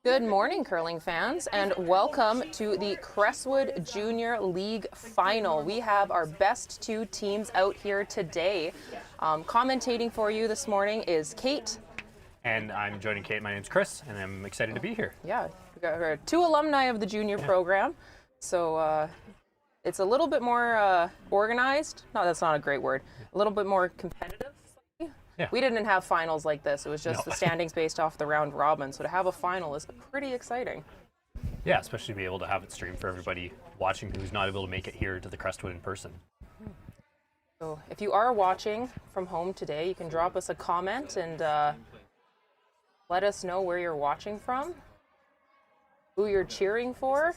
Good morning, curling fans, and welcome to the Crestwood Junior League Final. We have our best two teams out here today. Commentating for you this morning is Kate. And I'm joining Kate. My name's Chris, and I'm excited to be here. Yeah, we got her two alumni of the junior program, so it's a little bit more organized. No, that's not a great word. A little bit more competitive. Yeah. We didn't have finals like this. It was just the standings based off the round robin. So to have a final is pretty exciting. Yeah, especially to be able to have it streamed for everybody watching who's not able to make it here to the Crestwood in person. So if you are watching from home today, you can drop us a comment and let us know where you're watching from, who you're cheering for.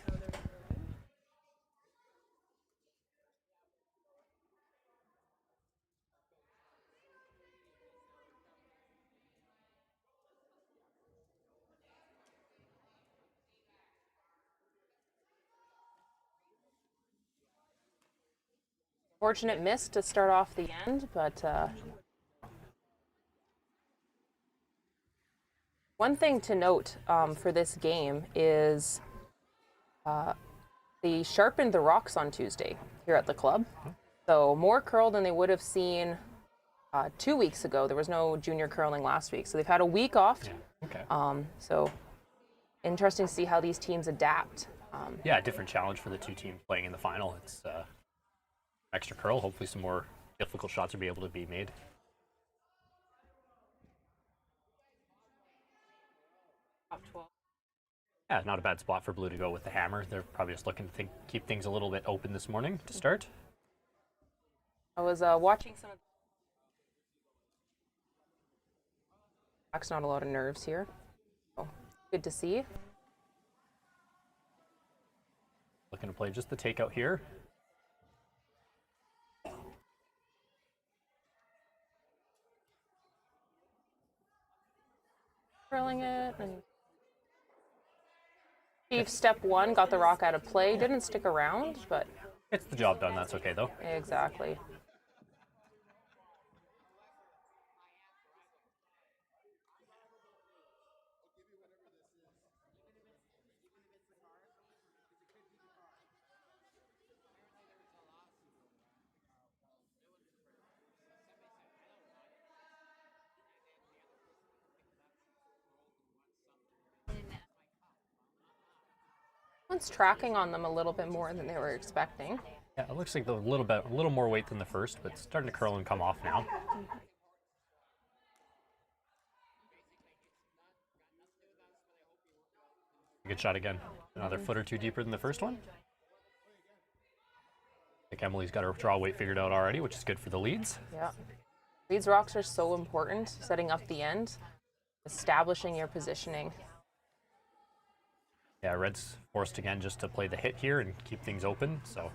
Fortunate miss to start off the end, but one thing to note for this game is they sharpened the rocks on Tuesday here at the club. So more curl than they would have seen 2 weeks ago. There was no junior curling last week. So they've had a week off. Yeah. Okay. So interesting to see how these teams adapt. Yeah, a different challenge for the two teams playing in the final. It's extra curl. Hopefully some more difficult shots will be able to be made. Top 12. Yeah, not a bad spot for Blue to go with the hammer. They're probably just looking to keep things a little bit open this morning to start. I was watching some of the... Not a lot of nerves here. So good to see. Looking to play just the takeout here. Curling it and Chief step one got the rock out of play. Didn't stick around, but It's the job done. That's okay though. exactly. One's tracking on them a little bit more than they were expecting. Yeah, it looks like a little more weight than the first, but it's starting to curl and come off now. Good shot again. Another foot or two deeper than the first one. I think Emily's got her draw weight figured out already, which is good for the leads. Yeah. These rocks are so important, setting up the end, establishing your positioning. Yeah, Red's forced again just to play the hit here and keep things open, so.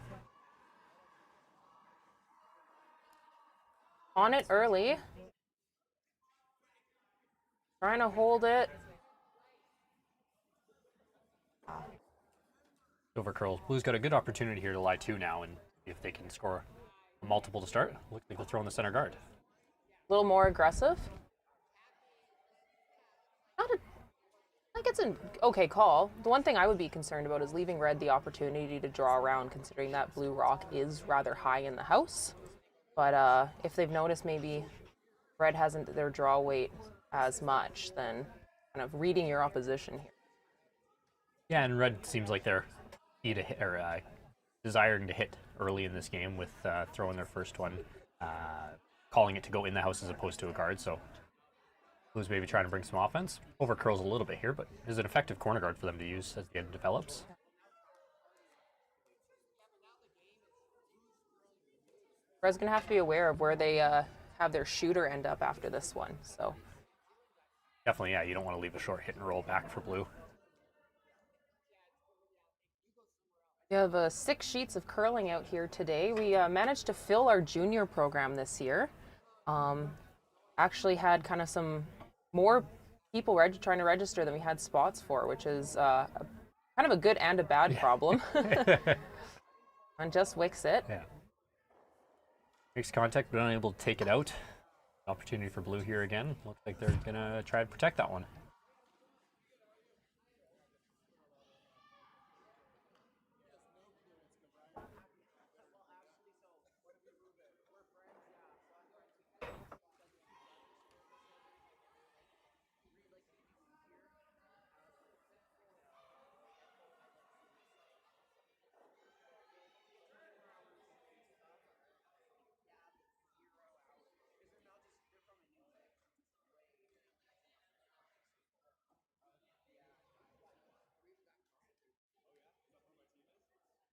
On it early. Trying to hold it. Over curls. Blue's got a good opportunity here to lie two now and see if they can score a multiple to start. Looks like they'll throw in the center guard. A little more aggressive. Like it's an okay call. The one thing I would be concerned about is leaving Red the opportunity to draw around, considering that blue rock is rather high in the house. But if they've noticed maybe Red hasn't their draw weight as much, then kind of reading your opposition here. Yeah, and Red seems like they're desiring to hit early in this game with throwing their first one, calling it to go in the house as opposed to a guard. So Blue's maybe trying to bring some offense. Over curls a little bit here, but is an effective corner guard for them to use as the game develops. Red's gonna have to be aware of where they have their shooter end up after this one. So Definitely, yeah, you don't want to leave a short hit and roll back for Blue. we have 6 sheets of curling out here today. We managed to fill our junior program this year. Actually had kind of some more people trying to register than we had spots for, which is kind of a good and a bad problem. And just wicks it. Yeah. Makes contact, but unable to take it out. Opportunity for Blue here again. Looks like they're going to try to protect that one.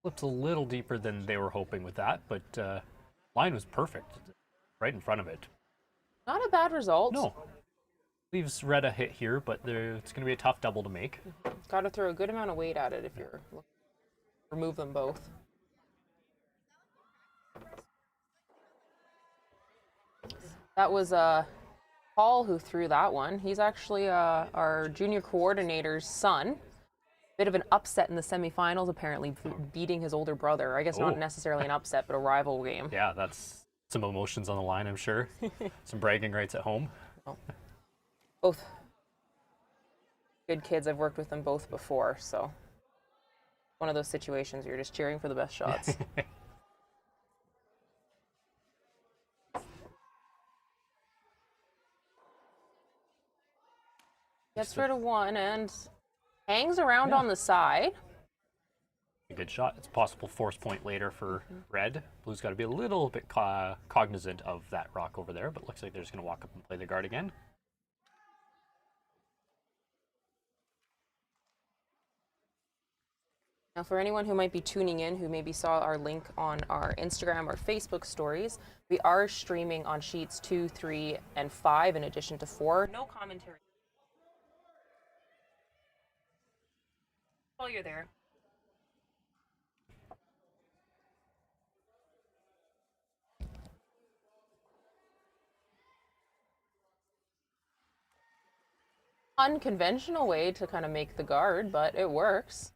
Flipped a little deeper than they were hoping with that, but line was perfect, right in front of it. Not a bad result. No, leaves red a hit here, but it's going to be a tough double to make. Got to throw a good amount of weight at it if you're looking to remove them both. That was Paul who threw that one. He's actually our junior coordinator's son. Bit of an upset in the semifinals, apparently, beating his older brother. I guess not necessarily an upset, but a rival game. Yeah, that's some emotions on the line, I'm sure. Some bragging rights at home. Oh. Both good kids. I've worked with them both before, so one of those situations where you're just cheering for the best shots. Gets rid of one and hangs around on the side. A good shot. It's a possible force point later for red. Blue's got to be a little bit cognizant of that rock over there, but looks like they're just going to walk up and play the guard again. Now, for anyone who might be tuning in, who maybe saw our link on our Instagram or Facebook stories, we are streaming on sheets 2, 3, and 5 in addition to 4. No commentary. While you're there. Unconventional way to kind of make the guard, but it works.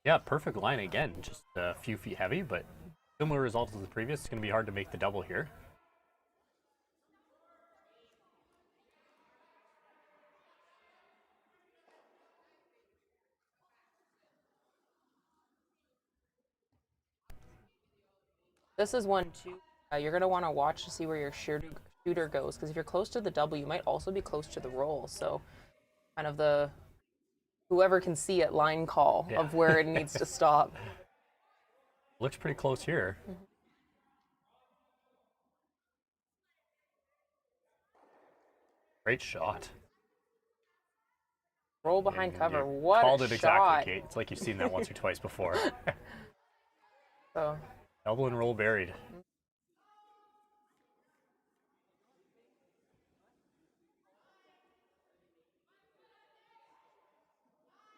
Yeah, perfect line again. Just a few feet heavy, but similar results as the previous. It's going to be hard to make the double here. This is one too. You're going to want to watch to see where your shooter goes, because if you're close to the double, you might also be close to the roll. So kind of the whoever can see it line call of where it needs to stop. Looks pretty close here. Great shot. Roll behind cover. What called a it shot. exactly, Kate. It's like you've seen that once or twice before. So Double and roll buried.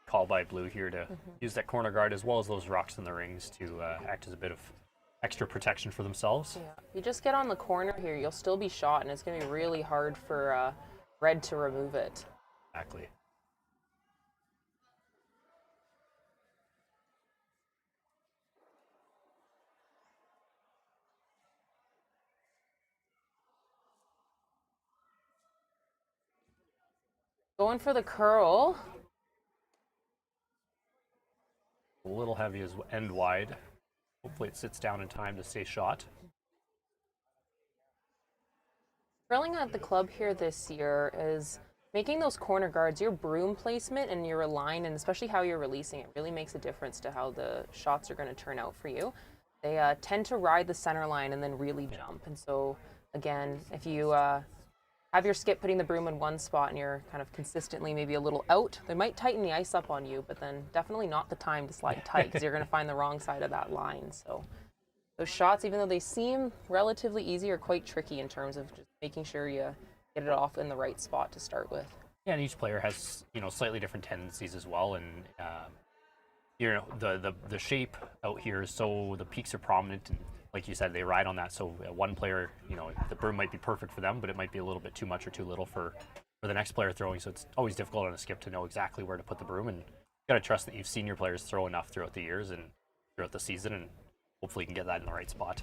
Call by blue here to use that corner guard as well as those rocks in the rings to act as a bit of extra protection for themselves. yeah, you just get on the corner here, you'll still be shot, and it's going to be really hard for red to remove it. Exactly. Going for the curl. A little heavy as end wide. Hopefully it sits down in time to stay shot. Curling at the club here this year is making those corner guards, your broom placement and your line, and especially how you're releasing it, really makes a difference to how the shots are going to turn out for you. They tend to ride the center line and then really jump. And so, again, if you have your skip putting the broom in one spot and you're kind of consistently maybe a little out, they might tighten the ice up on you, but then definitely not the time to slide tight because you're going to find the wrong side of that line. So those shots, even though they seem relatively easy, are quite tricky in terms of just making sure you get it off in the right spot to start with. Yeah, and each player has, you know, slightly different tendencies as well, and you know, the shape out here is so the peaks are prominent, and like you said, they ride on that. So one player, you know, the broom might be perfect for them, but it might be a little bit too much or too little for the next player throwing. So it's always difficult on a skip to know exactly where to put the broom, and you gotta trust that you've seen your players throw enough throughout the years and throughout the season, and hopefully you can get that in the right spot.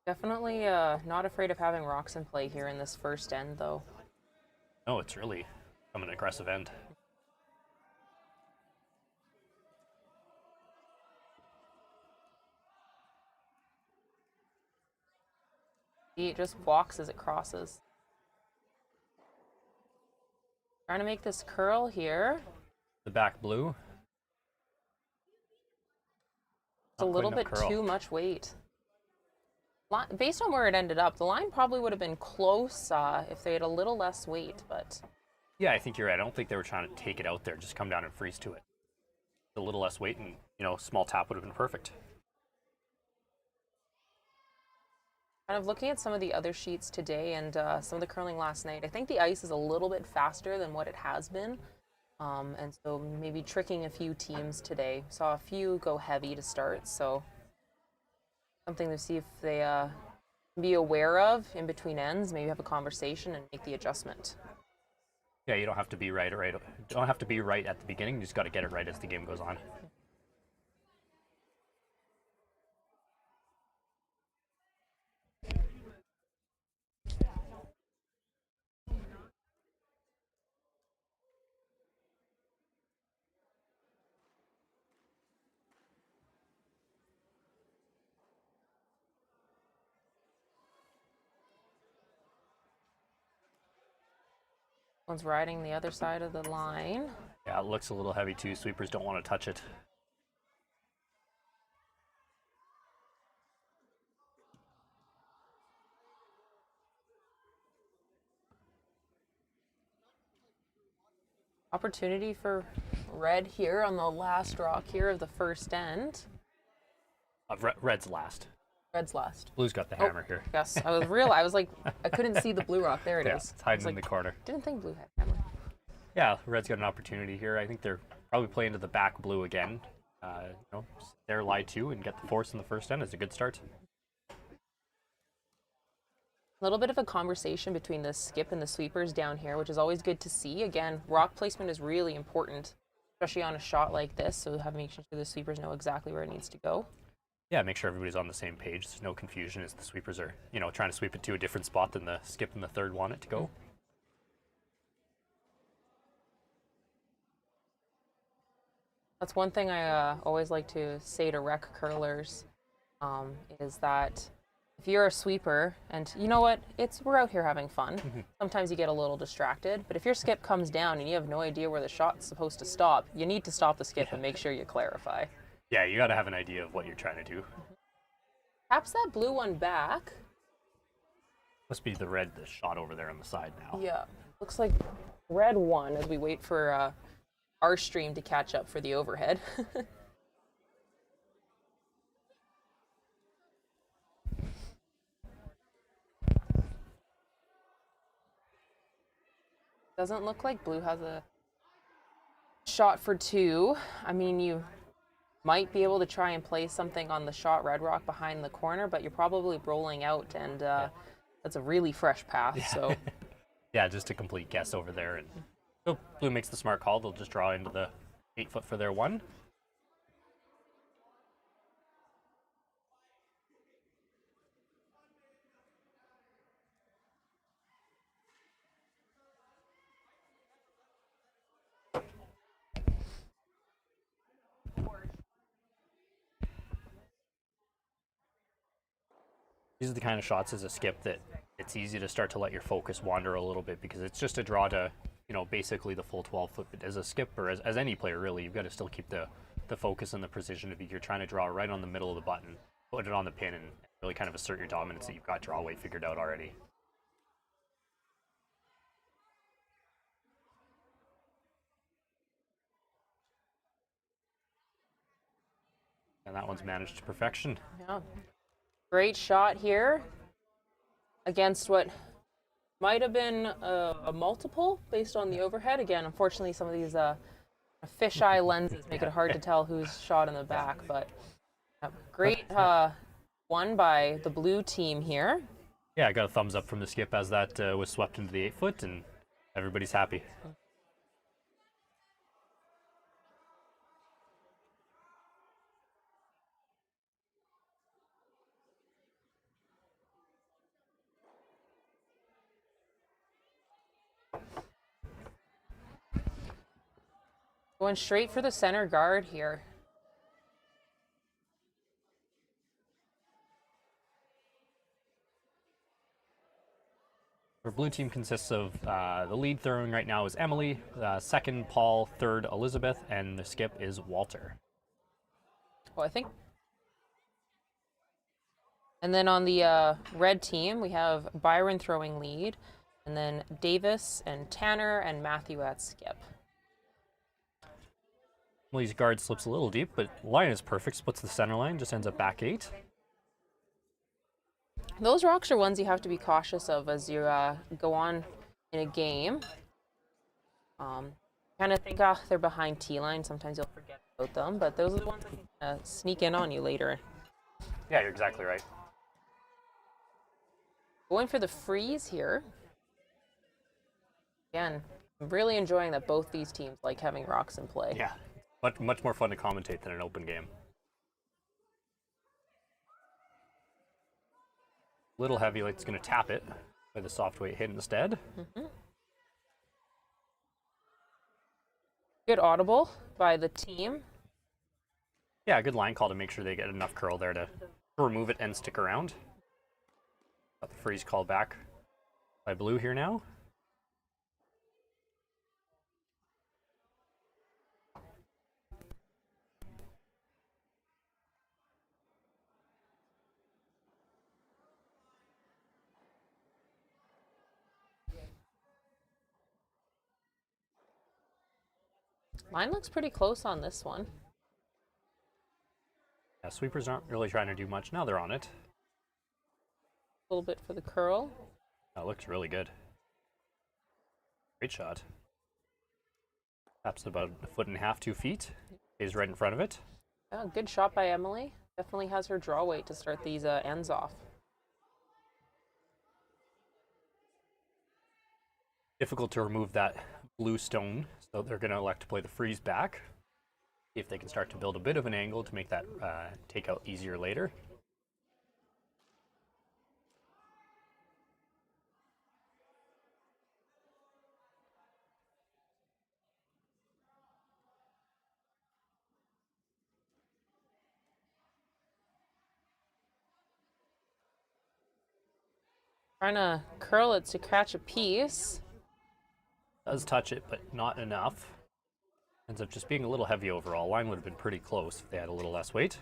Definitely not afraid of having rocks in play here in this first end, though. No, it's really from an aggressive end. It just walks as it crosses. Trying to make this curl here. The back blue. It's a little bit too much weight. Based on where it ended up, the line probably would have been close if they had a little less weight, but Yeah, I think you're right. I don't think they were trying to take it out there, just come down and freeze to it. A little less weight and, small tap would have been perfect. Kind of looking at some of the other sheets today and some of the curling last night, I think the ice is a little bit faster than what it has been. And so maybe tricking a few teams today. Saw a few go heavy to start, so something to see if they can be aware of in between ends, maybe have a conversation and make the adjustment. Yeah, you don't have to be right don't have to be right at the beginning. You just got to get it right as the game goes on. One's riding the other side of the line. Yeah, it looks a little heavy too. Sweepers don't want to touch it. Opportunity for red here on the last rock here of the first end. Red's last. Red's last. Blue's got the hammer here. Yes, I was like, I couldn't see the blue rock. There it Yeah, is. it's hiding in like, the corner. Didn't think blue had hammer. Yeah, red's got an opportunity here. I think they're probably playing to the back blue again. They're lie two and get the force in the first end is a good start. A little bit of a conversation between the skip and the sweepers down here, which is always good to see. Again, rock placement is really important, especially on a shot like this, so making sure the sweepers know exactly where it needs to go. Yeah, make sure everybody's on the same page. There's no confusion as the sweepers are, trying to sweep it to a different spot than the skip and the third want it to go. That's one thing I always like to say to rec curlers, is that if you're a sweeper, and you know what, we're out here having fun. Sometimes you get a little distracted, but if your skip comes down and you have no idea where the shot's supposed to stop, you need to stop the skip and make sure you clarify. Yeah, you got to have an idea of what you're trying to do. Taps that blue one back. Must be the shot over there on the side now. Yeah, looks like red one as we wait for our stream to catch up for the overhead. Doesn't look like blue has a shot for two. I mean, you might be able to try and play something on the shot red rock behind the corner, but you're probably rolling out, and that's a really fresh path. Yeah. So yeah, just a complete guess over there. And so blue makes the smart call. They'll just draw into the 8-foot for their one. These are the kind of shots as a skip that it's easy to start to let your focus wander a little bit because it's just a draw to, basically the full 12-foot. But as a skipper, as any player really, you've got to still keep the focus and the precision of you're trying to draw right on the middle of the button, put it on the pin, and really kind of assert your dominance that you've got draw weight figured out already. And that one's managed to perfection. yeah, great shot here against what might have been a multiple based on the overhead. Again, unfortunately, some of these fisheye lenses make it hard to tell who's shot in the back, but great one by the blue team here. Yeah, I got a thumbs up from the skip as that was swept into the 8-foot, and everybody's happy. Going straight for the center guard here. Our blue team consists of the lead throwing right now is Emily, second Paul, third Elizabeth, and the skip is Walter. Oh, I think. And then on the red team, we have Byron throwing lead, And then Davis and Tanner and Matthew at skip. Emily's guard slips a little deep, but line is perfect. Splits the center line, just ends up back 8. Those rocks are ones you have to be cautious of as you go on in a game. Kind of think, they're behind T-line. Sometimes you'll forget about them, but those are the ones that can sneak in on you later. Yeah, you're exactly right. Going for the freeze here. Again, I'm really enjoying that both these teams like having rocks in play. Yeah, much more fun to commentate than an open game. Little Heavylight's going to tap it with a soft weight hit instead. Good audible by the team. Yeah, good line call to make sure they get enough curl there to remove it and stick around. Got the freeze call back by Blue here now. Mine looks pretty close on this one. Yeah, sweepers aren't really trying to do much. Now they're on it. A little bit for the curl. That looks really good. Great shot. Taps about 1.5 feet, 2 feet. Stays right in front of it. Yeah, good shot by Emily. Definitely has her draw weight to start these ends off. Difficult to remove that blue stone, so they're going to elect to play the freeze back. See if they can start to build a bit of an angle to make that takeout easier later. Trying to curl it to catch a piece. Does touch it, but not enough. Ends up just being a little heavy overall. Line would have been pretty close if they had a little less weight.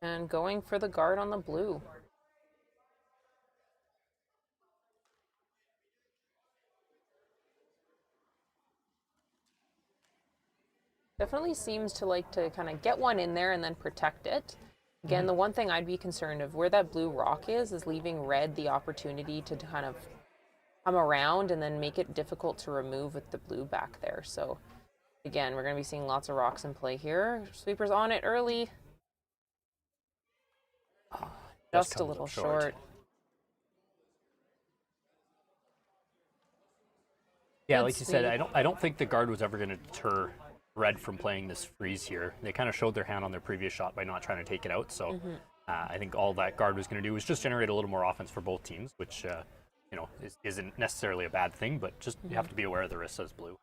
And going for the guard on the blue. Definitely seems to like to kind of get one in there and then protect it. Again, the one thing I'd be concerned of where that blue rock is leaving red the opportunity to kind of come around and then make it difficult to remove with the blue back there. So again, we're going to be seeing lots of rocks in play here. Sweeper's on it early. Oh, just a little short. Yeah, Good like you said, sweep. I don't think the guard was ever going to deter red from playing this freeze here. They kind of showed their hand on their previous shot by not trying to take it out. So I think all that guard was going to do was just generate a little more offense for both teams, which you know isn't necessarily a bad thing, but just you have to be aware of the risks as blue.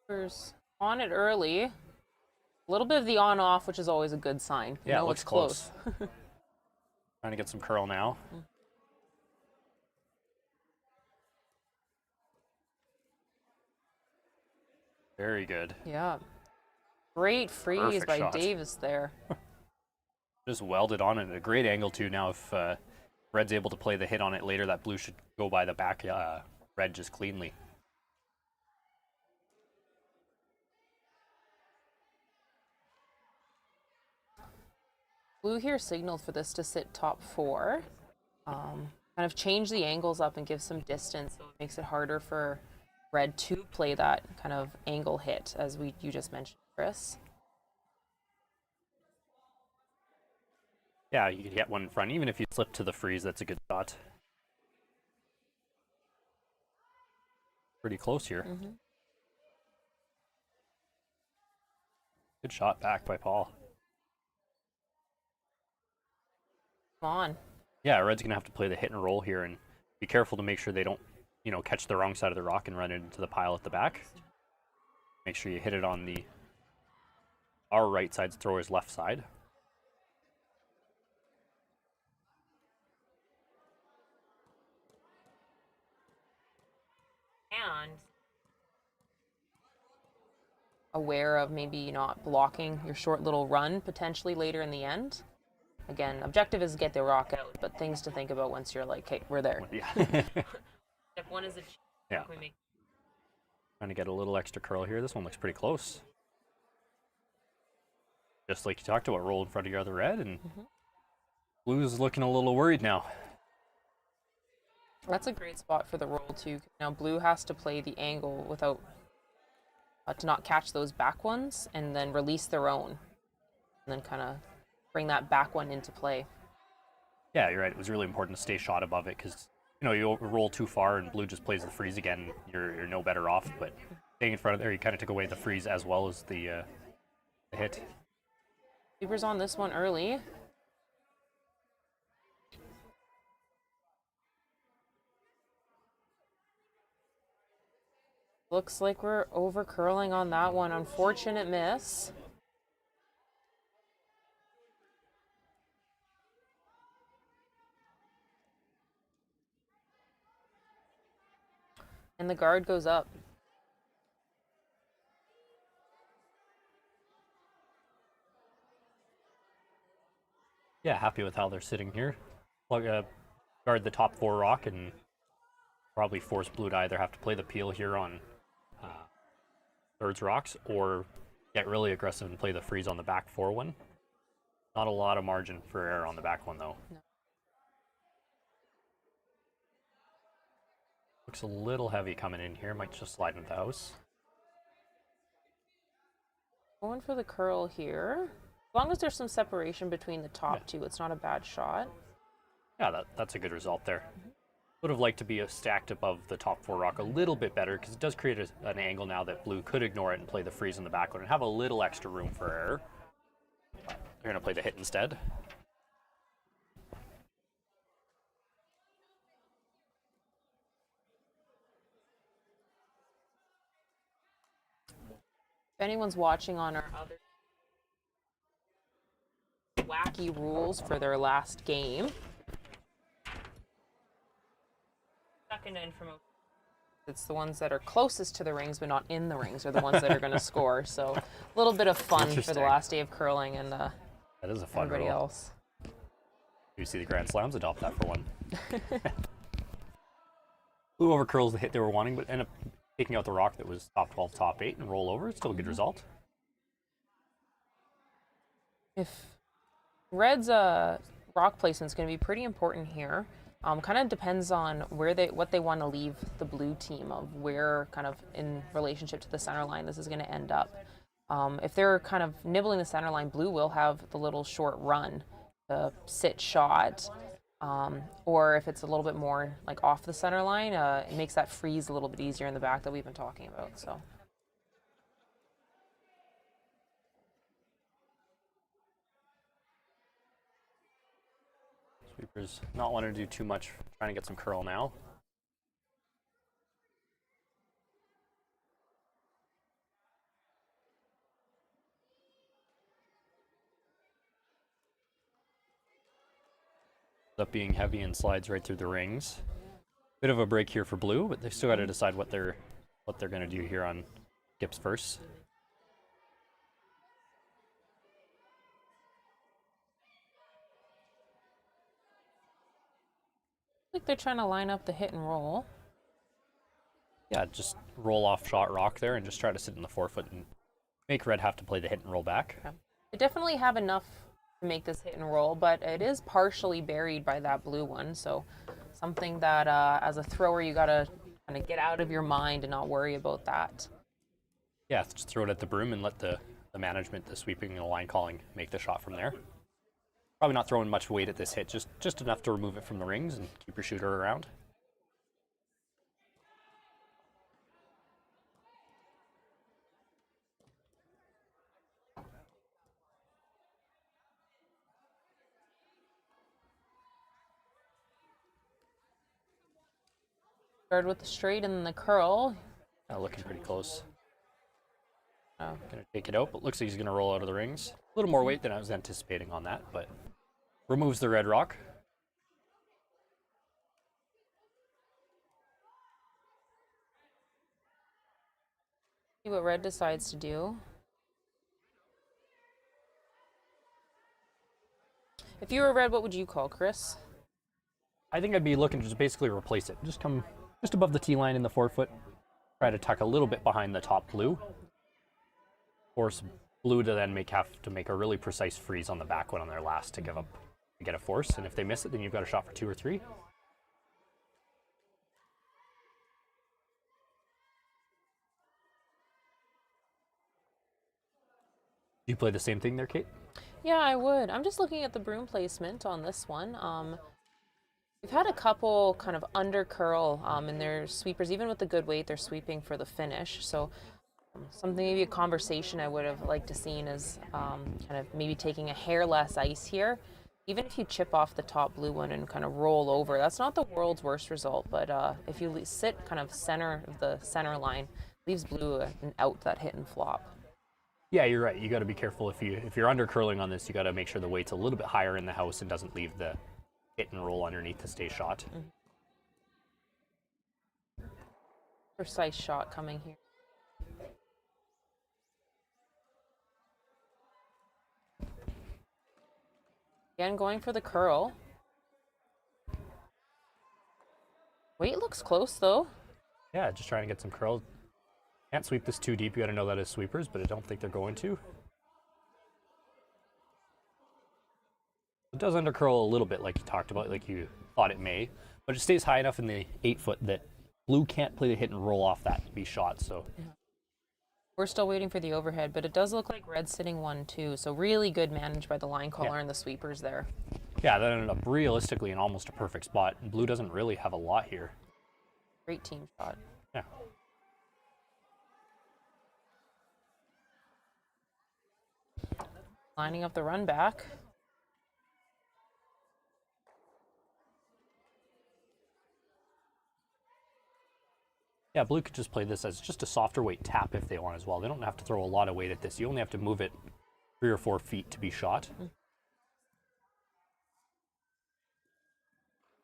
Sweeper's on it early. A little bit of the on-off, which is always a good sign. You Yeah, know it looks it's close. Trying to get some curl now. Very good. Yeah. Great freeze Perfect by shot. Davis there. Just welded on it at a great angle too. Now if red's able to play the hit on it later, that blue should go by the back red just cleanly. Blue here signaled for this to sit top 4. Kind of change the angles up and give some distance, so it makes it harder for red to play that kind of angle hit, as you just mentioned, Chris. Yeah, you could get one in front. Even if you slip to the freeze, that's a good shot. Pretty close here. Good shot back by Paul. Come on. Yeah, red's going to have to play the hit and roll here and be careful to make sure they don't, you know, catch the wrong side of the rock and run it into the pile at the back. Make sure you hit it on our right side's thrower's left side. And aware of maybe not blocking your short little run potentially later in the end. Again, objective is get the rock out, but things to think about once you're like, hey, we're there. Yeah. Step one is achieved. Yeah. Trying to get a little extra curl here. This one looks pretty close. Just like you talked about, roll in front of your other red, and blue's looking a little worried now. That's a great spot for the roll too. Now blue has to play the angle without to not catch those back ones, and then release their own, and then kind of bring that back one into play. Yeah, you're right. It was really important to stay shot above it because you roll too far and blue just plays the freeze again. You're no better off. But staying in front of there, you kind of took away the freeze as well as the hit. Sweepers on this one early. Looks like we're over curling on that one. Unfortunate miss. And the guard goes up. Yeah, happy with how they're sitting here. Guard the top 4 rock and probably force blue to either have to play the peel here on Thurs rocks or get really aggressive and play the freeze on the back 4 one. Not a lot of margin for error on the back one though. No. Looks a little heavy coming in here. Might just slide into the house. Going for the curl here. As long as there's some separation between the top two, it's not a bad shot. Yeah, that's a good result there. Would have liked to be stacked above the top 4 rock a little bit better because it does create an angle now that blue could ignore it and play the freeze on the back one and have a little extra room for error. They're going to play the hit instead. If anyone's watching on our other wacky rules for their last game, second information. It's the ones that are closest to the rings but not in the rings are the ones that are going to score. So a little bit of fun for the last day of curling and that is a fun everybody rule. else. You see the Grand Slams adopt that for one. Blue over curls the hit they were wanting, but end up taking out the rock that was top 12, top 8 and roll over. It's still a good result. If red's rock placement is going to be pretty important here. Kind of depends on what they want to leave the blue team of, where kind of in relationship to the center line this is going to end up. If they're kind of nibbling the center line, blue will have the little short run to sit shot. Or if it's a little bit more like off the center line, it makes that freeze a little bit easier in the back that we've been talking about. So. Sweepers not wanting to do too much, trying to get some curl now. Up being heavy and slides right through the rings. Bit of a break here for blue, but they still got to decide what they're going to do here on Gips first. I think they're trying to line up the hit and roll. Yeah, just roll off shot rock there and just try to sit in the 4-foot and make red have to play the hit and roll back. Okay. They definitely have enough to make this hit and roll, but it is partially buried by that blue one. So something that as a thrower you gotta kind of get out of your mind and not worry about that. Yeah, just throw it at the broom and let the management, the sweeping and the line calling make the shot from there. Probably not throwing much weight at this hit, just enough to remove it from the rings and keep your shooter around. Start with the straight and then the curl. Looking pretty close. Gonna take it out, but looks like he's gonna roll out of the rings. A little more weight than I was anticipating on that, but removes the red rock. See what red decides to do. If you were red, what would you call, Chris? I think I'd be looking to just basically replace it. Just come just above the tee line in the forefoot. Try to tuck a little bit behind the top blue. Force blue to then have to make a really precise freeze on the back one on their last to give up to get a force. And if they miss it, then you've got a shot for 2 or 3. Do you play the same thing there, Kate? Yeah, I would. I'm just looking at the broom placement on this one. We've had a couple kind of under curl in their sweepers. Even with the good weight, they're sweeping for the finish. So something, maybe a conversation I would have liked to seen is kind of maybe taking a hair less ice here. Even if you chip off the top blue one and kind of roll over, that's not the world's worst result. But if you sit kind of center of the center line, leaves blue an out that hit and flop. Yeah, you're right. You got to be careful if you're under curling on this. You got to make sure the weight's a little bit higher in the house and doesn't leave the hit and roll underneath to stay shot. Precise shot coming here. Again, going for the curl. Weight looks close though. Yeah, just trying to get some curl. Can't sweep this too deep. You got to know that as sweepers, but I don't think they're going to. It does undercurl a little bit, like you talked about, like you thought it may, but it stays high enough in the 8-foot that blue can't play the hit and roll off that to be shot. So we're still waiting for the overhead, but it does look like red's sitting 1-2. So really good managed by the line caller and the sweepers there. Yeah, that ended up realistically in almost a perfect spot. Blue doesn't really have a lot here. Great team shot. Yeah. Lining up the run back. Yeah, blue could just play this as just a softer weight tap if they want as well. They don't have to throw a lot of weight at this. You only have to move it 3 or 4 feet to be shot.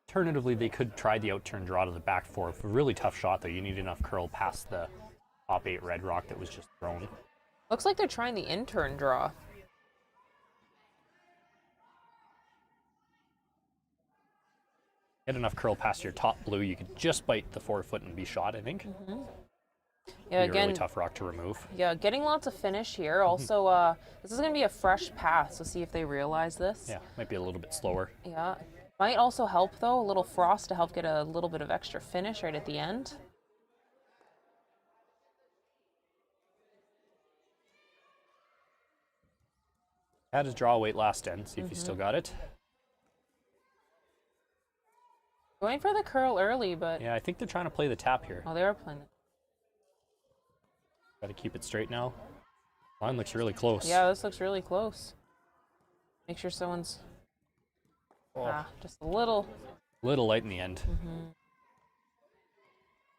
Alternatively, they could try the out-turn draw to the back 4. A really tough shot, though. You need enough curl past the top 8 red rock that was just thrown. Looks like they're trying the in-turn draw. Get enough curl past your top blue, you could just bite the 4-foot and be shot, I think. Yeah, Be a again, really tough rock to remove. yeah, getting lots of finish here. Also, this is going to be a fresh path, so see if they realize this. Yeah, might be a little bit slower. Yeah. Might also help, though, a little frost to help get a little bit of extra finish right at the end. Had his draw weight last end, see if you still got it. Going for the curl early, but... Yeah, I think they're trying to play the tap here. Oh, they are playing it. Got to keep it straight now. Line looks really close. Yeah, this looks really close. Make sure someone's... just a little... Little light in the end.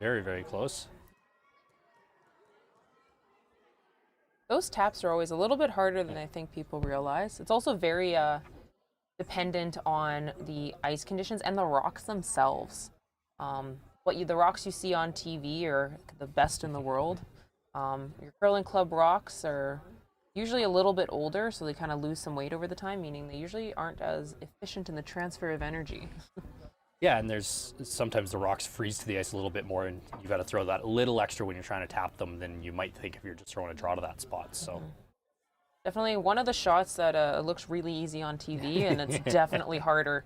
Very, very close. Those taps are always a little bit harder than I think people realize. It's also very dependent on the ice conditions and the rocks themselves. The rocks you see on TV are the best in the world. Your curling club rocks are usually a little bit older, so they kind of lose some weight over the time, meaning they usually aren't as efficient in the transfer of energy. Yeah, and there's sometimes the rocks freeze to the ice a little bit more, and you got to throw that little extra when you're trying to tap them than you might think if you're just throwing a draw to that spot. So Definitely one of the shots that looks really easy on TV, and it's definitely harder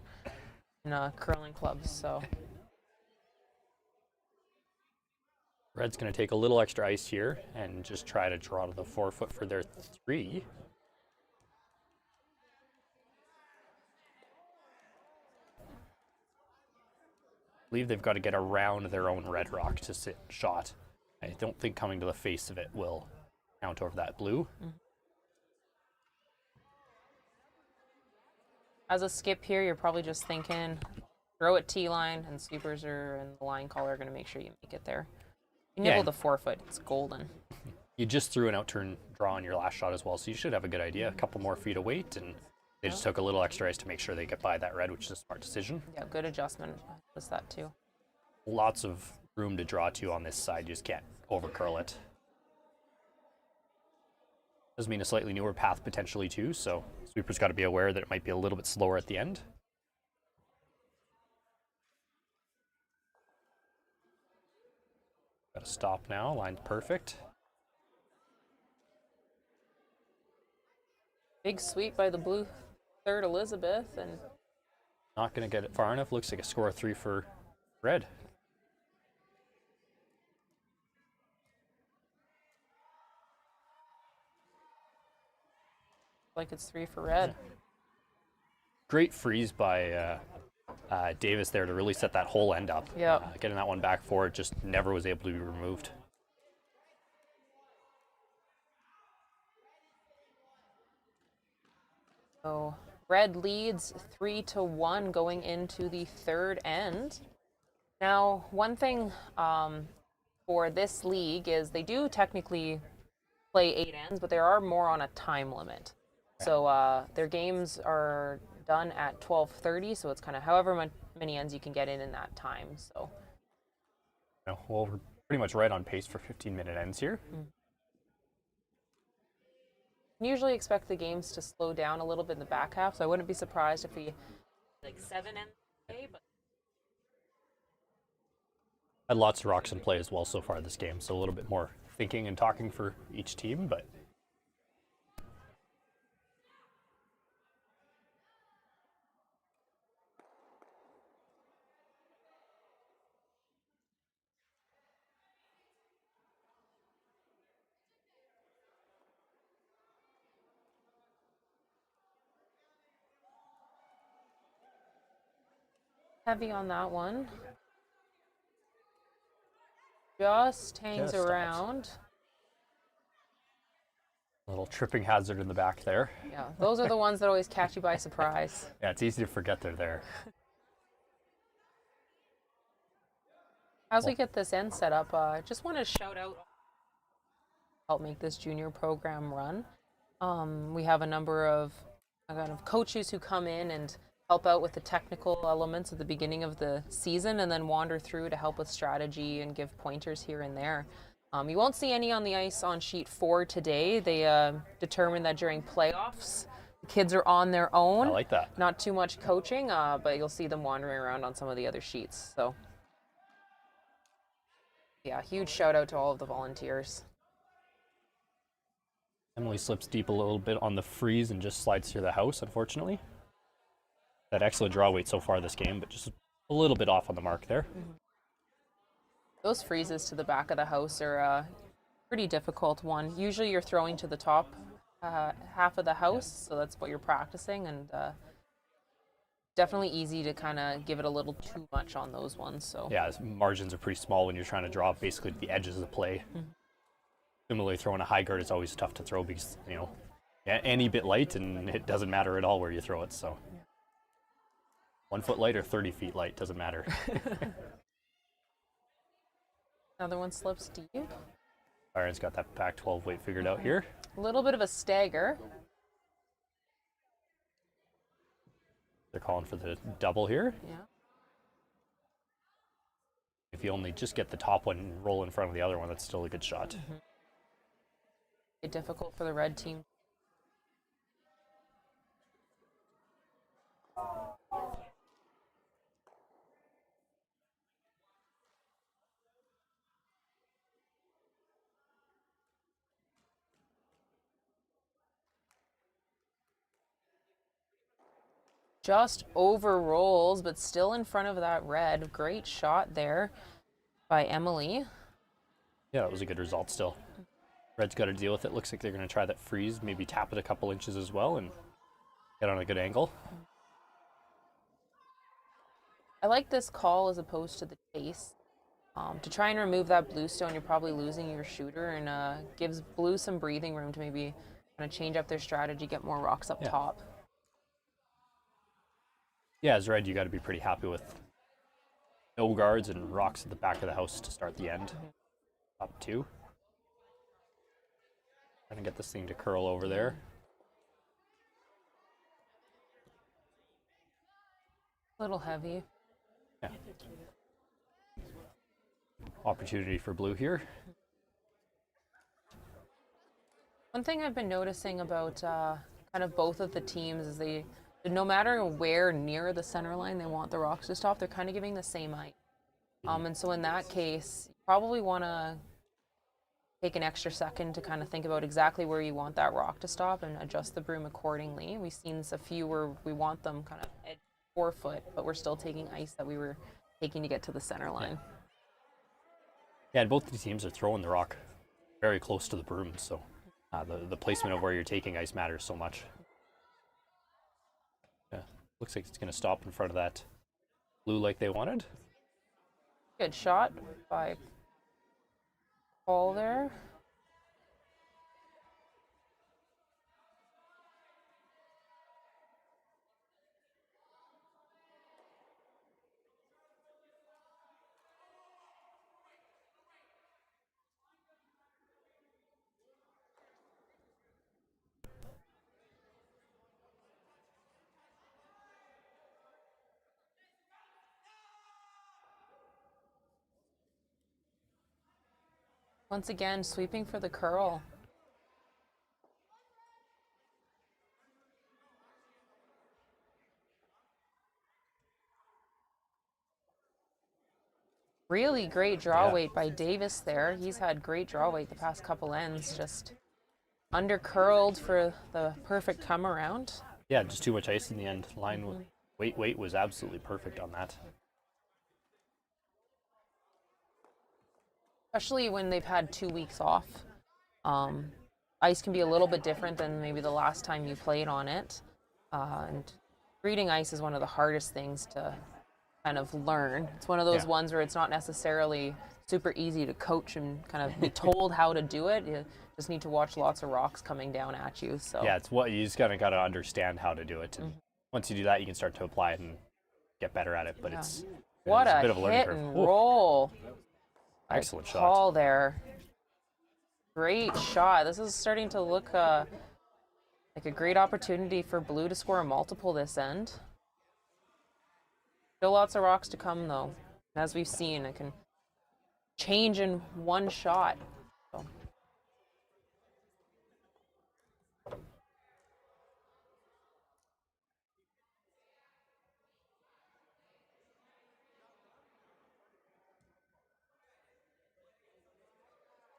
in curling clubs. So red's going to take a little extra ice here and just try to draw to the 4-foot for their 3. I believe they've got to get around their own red rock to sit shot. I don't think coming to the face of it will count over that blue. as a skip here, you're probably just thinking, throw it T-line, and sweepers and the line caller are going to make sure you make it there. You nibble the 4-foot, it's golden. You just threw an out-turn draw on your last shot as well, so you should have a good idea. A couple more feet of weight, and they just took a little extra ice to make sure they get by that red, which is a smart decision. Yeah, good adjustment. Does that too. Lots of room to draw to on this side. You just can't over curl it. Does mean a slightly newer path potentially too, so sweeper's got to be aware that it might be a little bit slower at the end. Got to stop now, line's perfect. Big sweep by the blue third Elizabeth, and Not going to get it far enough. Looks like a score of 3 for red. like it's 3 for red. Great freeze by Davis there to really set that whole end up. Yeah. Getting that one back forward just never was able to be removed. So red leads 3-1 going into the third end. Now, one thing for this league is they do technically play 8 ends, but there are more on a time limit. So their games are done at 12:30, so it's kind of however many ends you can get in that time. So Well, we're pretty much right on pace for 15-minute ends here. usually expect the games to slow down a little bit in the back half, so I wouldn't be surprised if we like 7 ends today, but Had lots of rocks in play as well so far this game, so a little bit more thinking and talking for each team, but heavy on that one. Just hangs Just stops. around. a little tripping hazard in the back there. Yeah, those are the ones that always catch you by surprise. Yeah, it's easy to forget they're there. As we get this end set up, I just want to shout out help make this junior program run. We have a number of kind of coaches who come in and help out with the technical elements at the beginning of the season and then wander through to help with strategy and give pointers here and there. You won't see any on the ice on sheet 4 today. They determined that during playoffs, the kids are on their own. I like that. Not too much coaching, but you'll see them wandering around on some of the other sheets. So, yeah, huge shout out to all of the volunteers. Emily slips deep a little bit on the freeze and just slides through the house, unfortunately. That excellent draw weight so far this game, but just a little bit off on the mark there. Those freezes to the back of the house are a pretty difficult one. Usually you're throwing to the top half of the house, so that's what you're practicing, and definitely easy to kind of give it a little too much on those ones. So Yeah, margins are pretty small when you're trying to draw basically the edges of the play. Similarly, throwing a high guard is always tough to throw because, any bit light and it doesn't matter at all where you throw it, so. 1 foot light or 30 feet light, doesn't matter. another one slips deep. Byron's got that Pac-12 weight figured out here. A little bit of a stagger. They're calling for the double here. Yeah. If you only just get the top one and roll in front of the other one, that's still a good shot. Difficult for the red team. Just over rolls, but still in front of that red. Great shot there by Emily. Yeah, that was a good result still. Red's got to deal with it. Looks like they're going to try that freeze, maybe tap it a couple inches as well and get on a good angle. I like this call as opposed to the chase. To try and remove that blue stone, you're probably losing your shooter, and gives blue some breathing room to maybe kind of change up their strategy, get more rocks up top. Yeah, as red, you got to be pretty happy with no guards and rocks at the back of the house to start the end. Up 2. Trying to get this thing to curl over there. Little heavy. Yeah. Opportunity for blue here. One thing I've been noticing about kind of both of the teams is no matter where near the center line they want the rocks to stop, they're kind of giving the same height. And so in that case, you probably want to take an extra second to kind of think about exactly where you want that rock to stop and adjust the broom accordingly. We've seen a few where we want them kind of at 4 foot, but we're still taking ice that we were taking to get to the center line. Yeah, and both the teams are throwing the rock very close to the broom, so the placement of where you're taking ice matters so much. Yeah, looks like it's going to stop in front of that blue like they wanted. Good shot by Paul there. Once again, sweeping for the curl. Really great draw weight by Davis there. He's had great draw weight the past couple ends, just under curled for the perfect come around. Yeah, just too much ice in the end. Line weight was absolutely perfect on that. Especially when they've had 2 weeks off. Ice can be a little bit different than maybe the last time you played on it. And reading ice is one of the hardest things to kind of learn. It's one of those ones where it's not necessarily super easy to coach and kind of be told how to do it. You just need to watch lots of rocks coming down at you. So yeah, it's what you just gotta understand how to do it. And once you do that, you can start to apply it and get better at it. But it's what a a bit of a learning hit curve. and roll. Excellent shot. Paul there. Great shot. This is starting to look like a great opportunity for blue to score a multiple this end. Still lots of rocks to come though. As we've seen, it can change in one shot. So.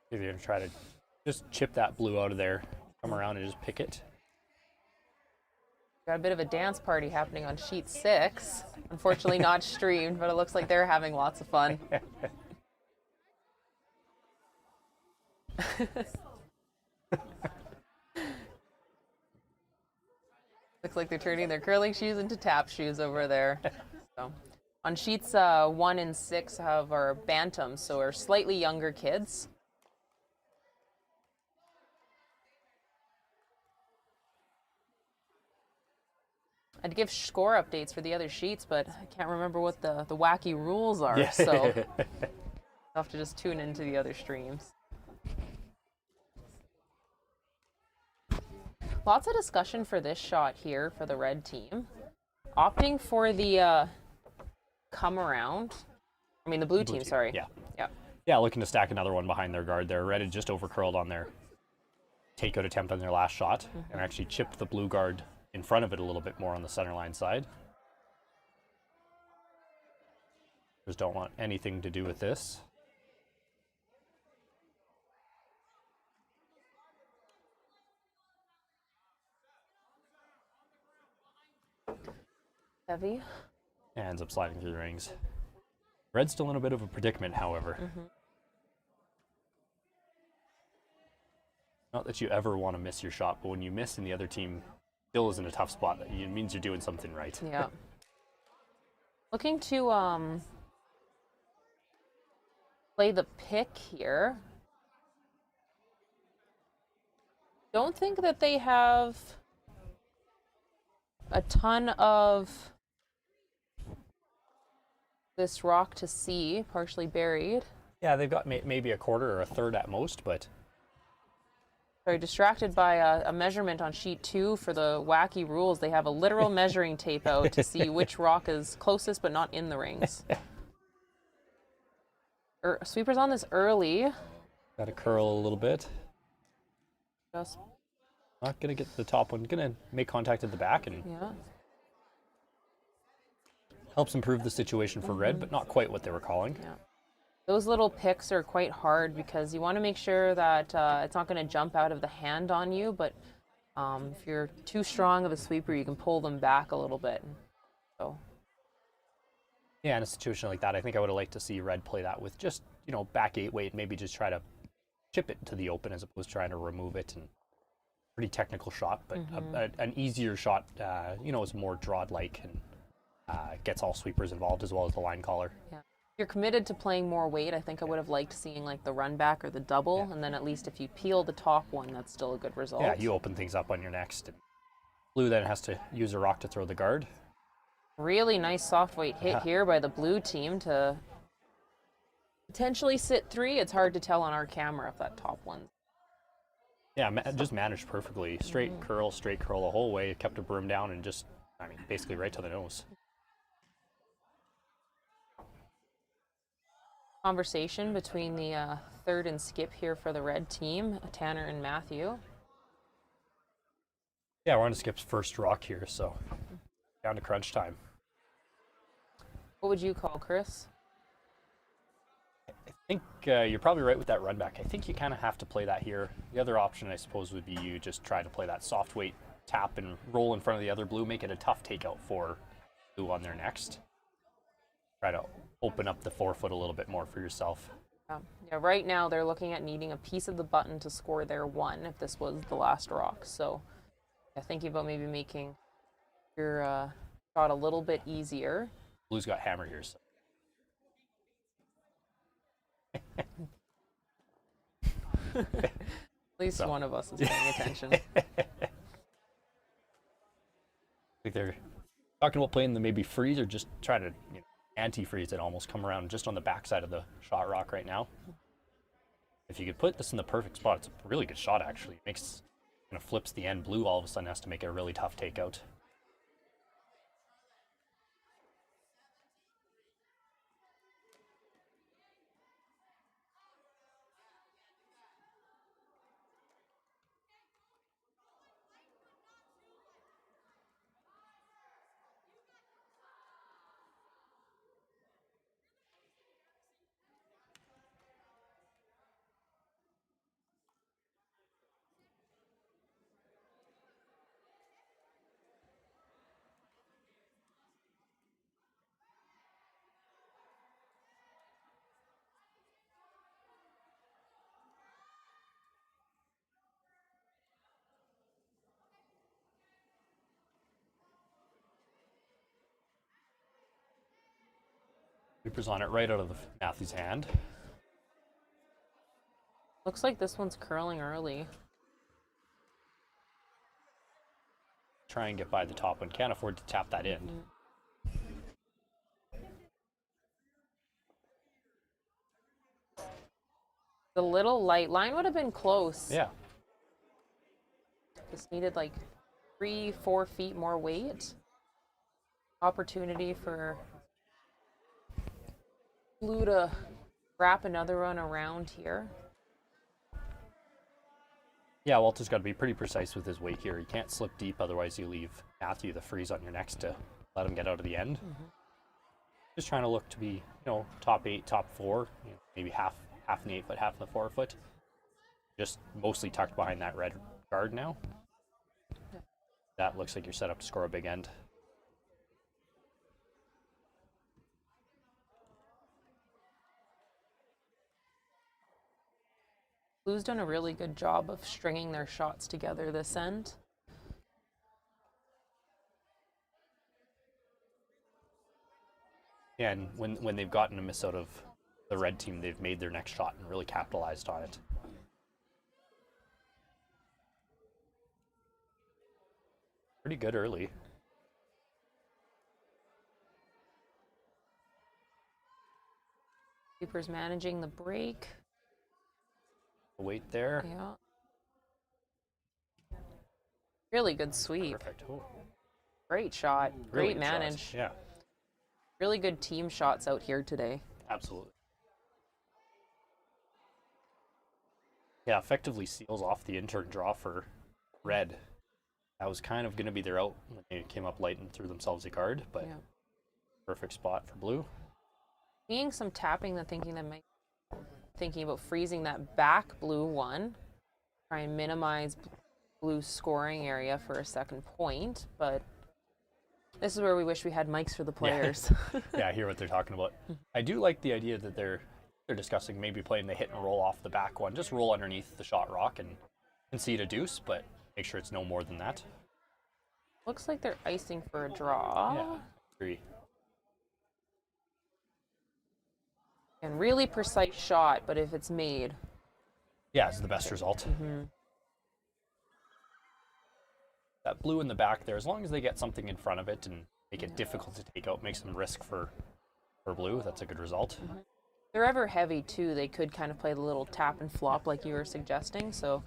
If you're gonna try to just chip that blue out of there, come around and just pick it. Got a bit of a dance party happening on sheet 6. Unfortunately not streamed, but it looks like they're having lots of fun. Looks like they're turning their curling shoes into tap shoes over there. So, on sheets 1 and 6 have our bantams, so our slightly younger kids. I'd give score updates for the other sheets, but I can't remember what the wacky rules are, so I'll have to just tune into the other streams. Lots of discussion for this shot here for the red team. Opting for the come around. I mean, the blue team, sorry. Yeah, looking to stack another one behind their guard there. Red had just overcurled on their takeout attempt on their last shot and actually chipped the blue guard in front of it a little bit more on the center line side. Just don't want anything to do with this. Heavy. Ends up sliding through the rings. Red's still in a bit of a predicament, however. Not that you ever want to miss your shot, but when you miss and the other team still is in a tough spot, it means you're doing something right. Yeah. Looking to play the pick here. Don't think that they have a ton of this rock to see, partially buried. Yeah, they've got maybe a quarter or a third at most, but... Sorry, distracted by a measurement on sheet 2 for the wacky rules. They have a literal measuring tape out to see which rock is closest but not in the rings. Sweepers on this early. Got to curl a little bit. Just, Not gonna get the top one. Gonna make contact at the back and yeah. helps improve the situation for red, but not quite what they were calling. Yeah. Those little picks are quite hard because you want to make sure that it's not going to jump out of the hand on you, but if you're too strong of a sweeper, you can pull them back a little bit. So, Yeah, in a situation like that, I think I would have liked to see red play that with just, back 8 weight, maybe just try to chip it to the open as opposed to trying to remove it. And pretty technical shot, but an easier shot, is more drawed-like and gets all sweepers involved as well as the line caller. yeah. If you're committed to playing more weight, I think I would have liked seeing like the run back or the double, and then at least if you peel the top one, that's still a good result. Yeah, you open things up on your next. And blue then has to use a rock to throw the guard. Really nice soft weight hit here by the blue team to potentially sit 3. It's hard to tell on our camera if that top one. Yeah, just managed perfectly. Straight curl the whole way. Kept a broom down and just, basically right to the nose. Conversation between the third and skip here for the red team, Tanner and Matthew. Yeah, we're on to Skip's first rock here, so down to crunch time. What would you call, Chris? I think you're probably right with that run back. I think you kind of have to play that here. The other option, I suppose, would be you just try to play that soft weight tap and roll in front of the other blue, make it a tough takeout for blue on their next. Try to open up the forefoot a little bit more for yourself. Yeah, right now they're looking at needing a piece of the button to score their 1 if this was the last rock. So yeah, thinking about maybe making your shot a little bit easier. Blue's got hammer here, so. At least one of us is paying attention. I think they're talking about playing the maybe freeze or just try to anti-freeze it, almost come around just on the backside of the shot rock right now. If you could put this in the perfect spot, it's a really good shot actually. It makes, kind of flips the end. Blue all of a sudden has to make a really tough takeout. Sweeper's on it right out of Matthew's hand. Looks like this one's curling early. Try and get by the top one. Can't afford to tap that in. The little light line would have been close. Yeah. Just needed like 3-4 feet more weight. Opportunity for blue to wrap another one around here. Yeah, Walter's got to be pretty precise with his weight here. He can't slip deep, otherwise you leave Matthew the freeze on your next to let him get out of the end. Just trying to look to be, top 8, top 4, maybe half in the 8 foot, half in the 4 foot. Just mostly tucked behind that red guard now. That looks like you're set up to score a big end. Blue's done a really good job of stringing their shots together this end. Yeah, and when they've gotten a miss out of the red team, they've made their next shot and really capitalized on it. Pretty good early. Keeper's managing the break. Wait there. Yeah. Really good sweep. Perfect. Oh, Great shot. really Great good shots. manage. Yeah, Really good team shots out here today. absolutely. Yeah, effectively seals off the in-turn draw for red. That was kind of going to be their out when they came up light and threw themselves a guard, but Yeah. perfect spot for blue. Seeing some tapping, that thinking about freezing that back blue one, try and minimize blue scoring area for a second point, but this is where we wish we had mics for the players. Yeah, I hear what they're talking about. I do like the idea that they're discussing maybe playing the hit and roll off the back one. Just roll underneath the shot rock and concede a deuce, but make sure it's no more than that. Looks like they're icing for a draw. Yeah, agree. And really precise shot, but if it's made. Yeah, it's the best result. That blue in the back there, as long as they get something in front of it and make it difficult to take out, make some risk for blue, that's a good result. They're ever heavy too. They could kind of play the little tap and flop like you were suggesting. So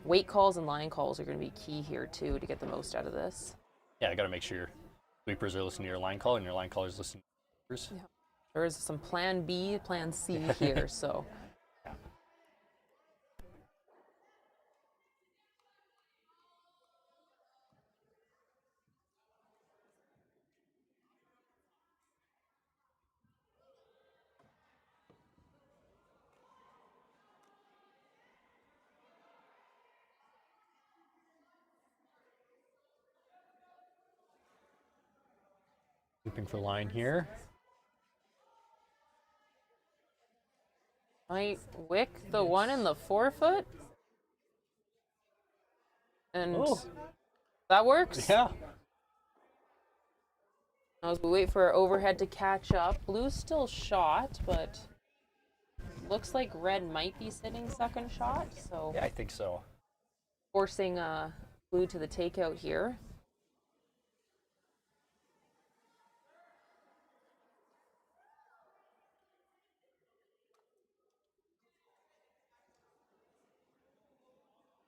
weight calls and line calls are going to be key here too to get the most out of this. Yeah, I got to make sure your sweepers are listening to your line call and your line callers listening to yours. Yeah. There is some plan B, plan C here, so. Yeah. Sweeping for line here. Might wick the one in the 4-foot. And that works. Yeah. As we wait for our overhead to catch up, blue's still shot, but looks like red might be sitting second shot, so Yeah, I think so. forcing blue to the takeout here.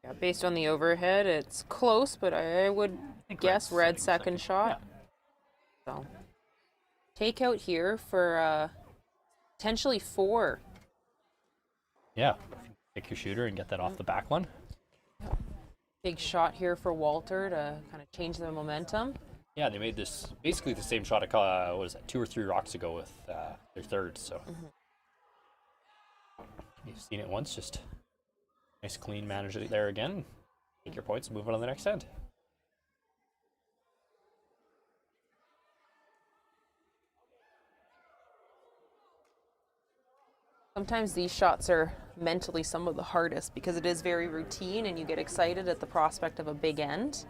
Yeah, based on the overhead, it's close, but I would guess red second shot. Yeah. So takeout here for potentially 4. Yeah. Pick your shooter and get that off the back one. Big shot here for Walter to kind of change the momentum. Yeah, they made this basically the same shot, what was that, 2 or 3 rocks ago with their third, so. You've seen it once, just nice clean manage it there again. Take your points and move on to the next end. Sometimes these shots are mentally some of the hardest because it is very routine and you get excited at the prospect of a big end.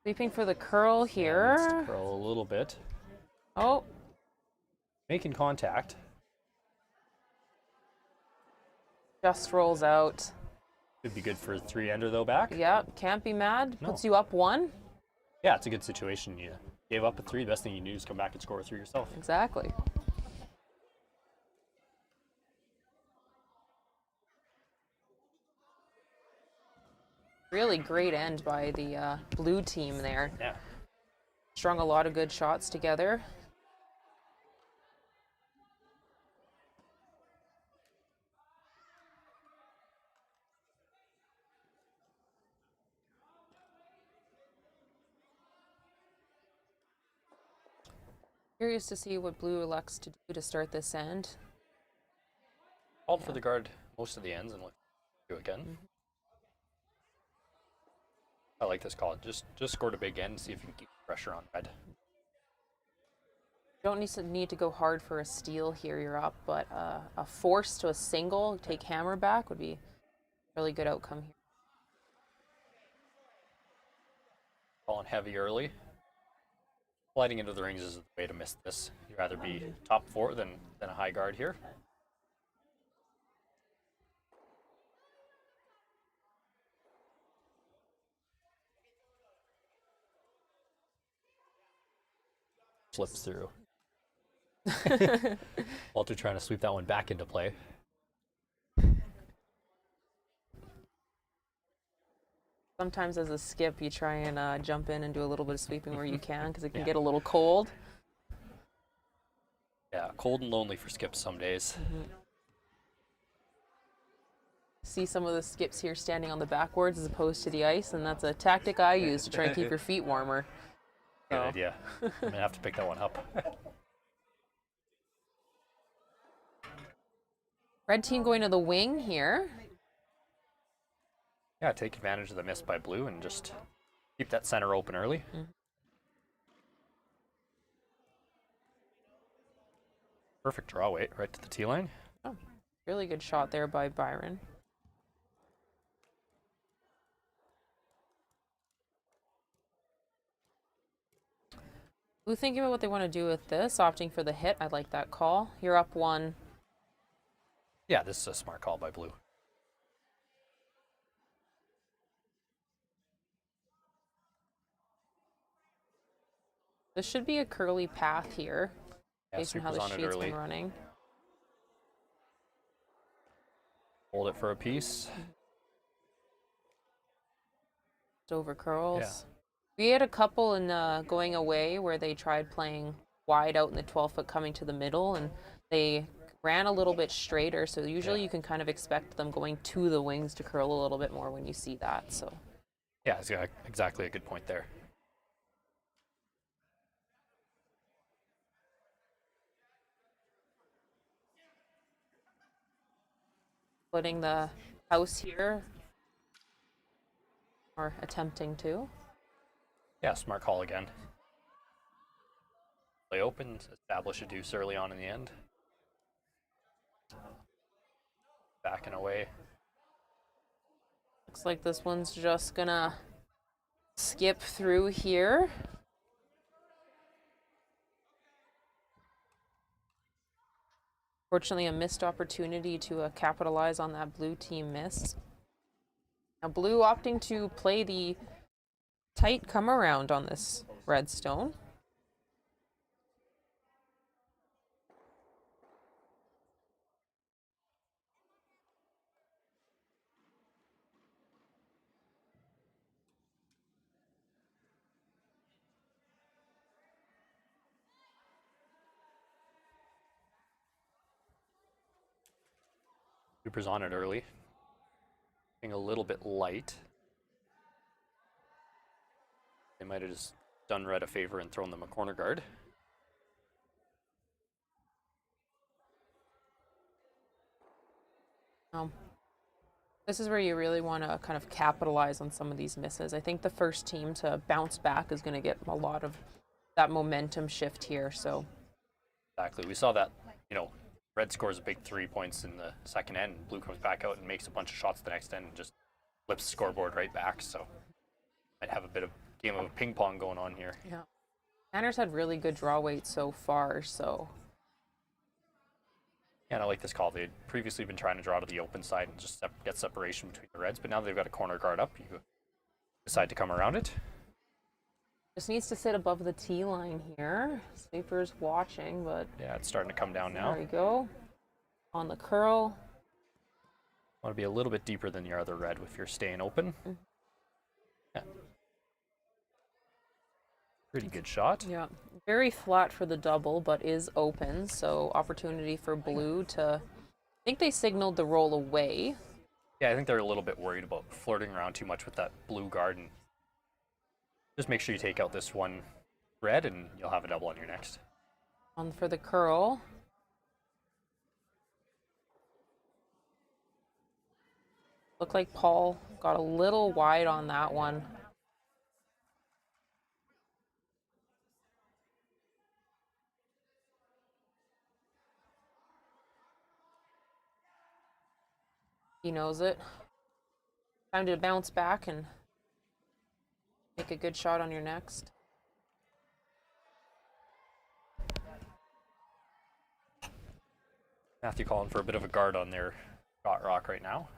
Sweeping for the curl here. Needs to curl a little bit. Oh, Making contact. just rolls out. Could be good for a 3-ender though back. Yep, can't be mad. No. Puts you up 1. Yeah, it's a good situation. You gave up a 3. The best thing you can do is come back and score a 3 yourself. Exactly. Really great end by the blue team there. Yeah. Strung a lot of good shots together. Curious to see what blue elects to do to start this end. Called for the guard most of the ends and look do again. I like this call. Just scored a big end and see if you can keep pressure on red. Don't need to go hard for a steal here. You're up, but a force to a single, take hammer back would be a really good outcome here. Calling heavy early. Sliding into the rings is the way to miss this. You'd rather be top 4 than a high guard here. Slips through. Walter trying to sweep that one back into play. Sometimes as a skip, you try and jump in and do a little bit of sweeping where you can because it can get a little cold. Yeah, cold and lonely for skips some days. see some of the skips here standing on the backboards as opposed to the ice, and that's a tactic I use to try and keep your feet warmer. Good idea. I'm gonna have to pick that one up. Red team going to the wing here. Yeah, take advantage of the miss by blue and just keep that center open early. Perfect draw weight right to the tee line. Oh, really good shot there by Byron. Blue thinking about what they want to do with this, opting for the hit. I like that call. You're up one. Yeah, this is a smart call by blue. This should be a curly path here, Yeah, based on how the Super's on it sheet's early. been running. Hold it for a piece. Just over curls. Yeah. We had a couple in going away where they tried playing wide out in the 12-foot coming to the middle, and they ran a little bit straighter, so usually you can kind of expect them going to the wings to curl a little bit more when you see that. So Yeah, it's exactly a good point there. putting the house here, or attempting to. Yeah, smart call again. Play open, establish a deuce early on in the end. Back and away. Looks like this one's just gonna skip through here. Fortunately, a missed opportunity to capitalize on that blue team miss. Now blue opting to play the tight come around on this redstone. Super's on it early. Being a little bit light. They might have just done red a favor and thrown them a corner guard. This is where you really want to kind of capitalize on some of these misses. I think the first team to bounce back is going to get a lot of that momentum shift here. So Exactly. We saw that, red scores a big 3 points in the second end. Blue comes back out and makes a bunch of shots the next end and just flips the scoreboard right back. So might have a bit of game of ping pong going on here. yeah, Manners had really good draw weight so far. So And I like this call. They'd previously been trying to draw to the open side and just get separation between the reds, but now they've got a corner guard up. You decide to come around it. just needs to sit above the tee line here. Sweeper's watching, but Yeah, it's starting to come down now. there we go. On the curl. Want to be a little bit deeper than your other red if you're staying open. Yeah. Pretty good shot. Yeah, very flat for the double, but is open. So opportunity for blue to. I think they signaled the roll away. Yeah, I think they're a little bit worried about flirting around too much with that blue guard. And just make sure you take out this one red and you'll have a double on your next. On for the curl. Looked like Paul got a little wide on that one. He knows it. Time to bounce back and make a good shot on your next. Matthew calling for a bit of a guard on their shot rock right now.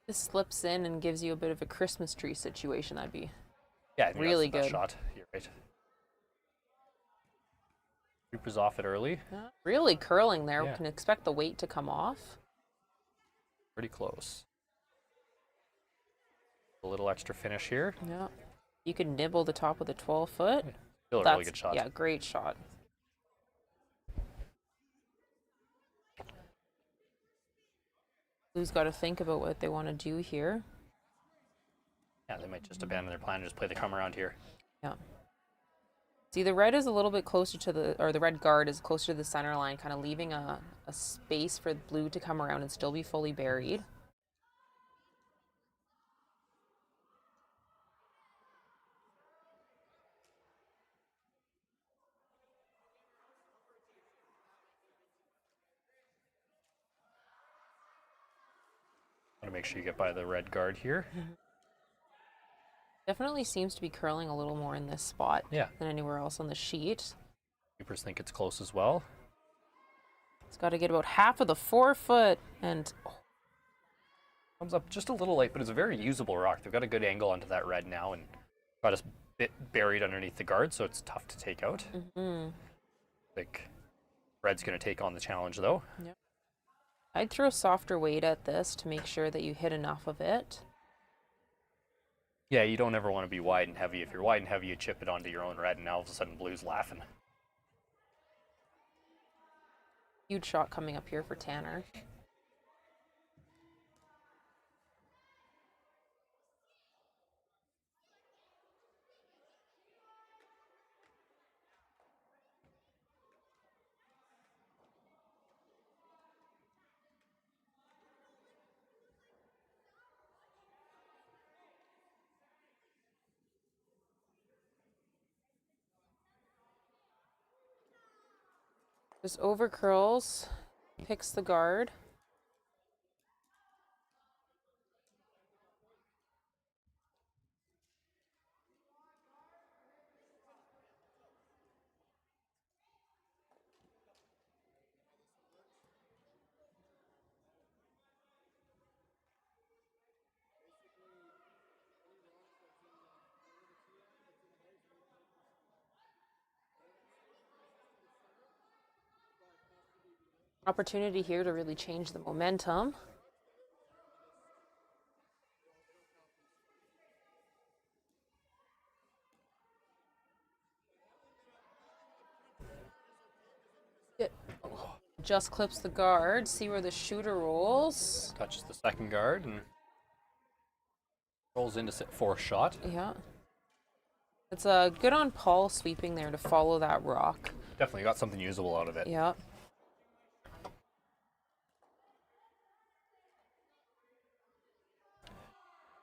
This slips in and gives you a bit of a Christmas tree situation. That'd be Yeah, I think really that's the best good. shot. You're right. Super's off it early. really curling there. Yeah. We can expect the weight to come off. Pretty close. A little extra finish here. Yeah. You could nibble the top of the 12-foot. Still a really good shot. Yeah, great shot. Blue's got to think about what they want to do here. Yeah, they might just abandon their plan and just play the come around here. Yeah. See, the red is a little bit closer to the red guard is closer to the center line, kind of leaving a space for blue to come around and still be fully buried. Want to make sure you get by the red guard here. Definitely seems to be curling a little more in this spot than anywhere else on the sheet. Keepers think it's close as well. It's got to get about half of the 4 foot and Comes up just a little late, but it's a very usable rock. They've got a good angle onto that red now and got us bit buried underneath the guard, so it's tough to take out. I think red's going to take on the challenge though. Yep. I'd throw softer weight at this to make sure that you hit enough of it. Yeah, you don't ever want to be wide and heavy. If you're wide and heavy, you chip it onto your own red, and now all of a sudden blue's laughing. Huge shot coming up here for Tanner. Just over curls, picks the guard. Opportunity here to really change the momentum. Just clips the guard, see where the shooter rolls. Touches the second guard and rolls into fourth shot. Yeah. It's good on Paul sweeping there to follow that rock. Definitely got something usable out of it. Yeah.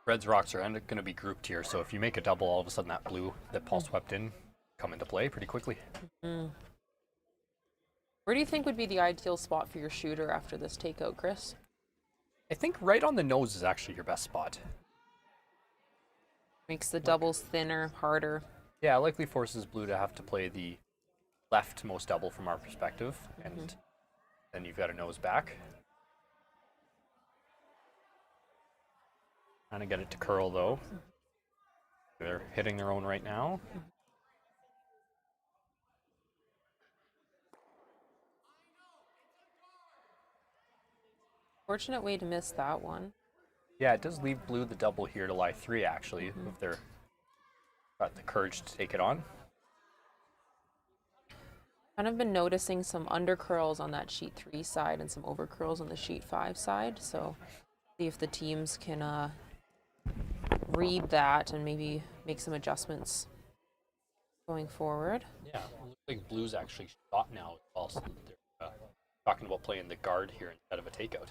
Red's rocks are going to be grouped here, so if you make a double, all of a sudden that blue that Paul swept in come into play pretty quickly. Where do you think would be the ideal spot for your shooter after this takeout, Chris? I think right on the nose is actually your best spot. Makes the doubles thinner, harder. Yeah, likely forces blue to have to play the leftmost double from our perspective, and then you've got a nose back. Trying to get it to curl though. They're hitting their own right now. Fortunate way to miss that one. Yeah, it does leave blue the double here to lie 3 actually, if they're got the courage to take it on. Kind of been noticing some under curls on that sheet 3 side and some over curls on the sheet 5 side. So see if the teams can read that and maybe make some adjustments going forward. Yeah, it looks like blue's actually shot now. Also, they're talking about playing the guard here instead of a takeout.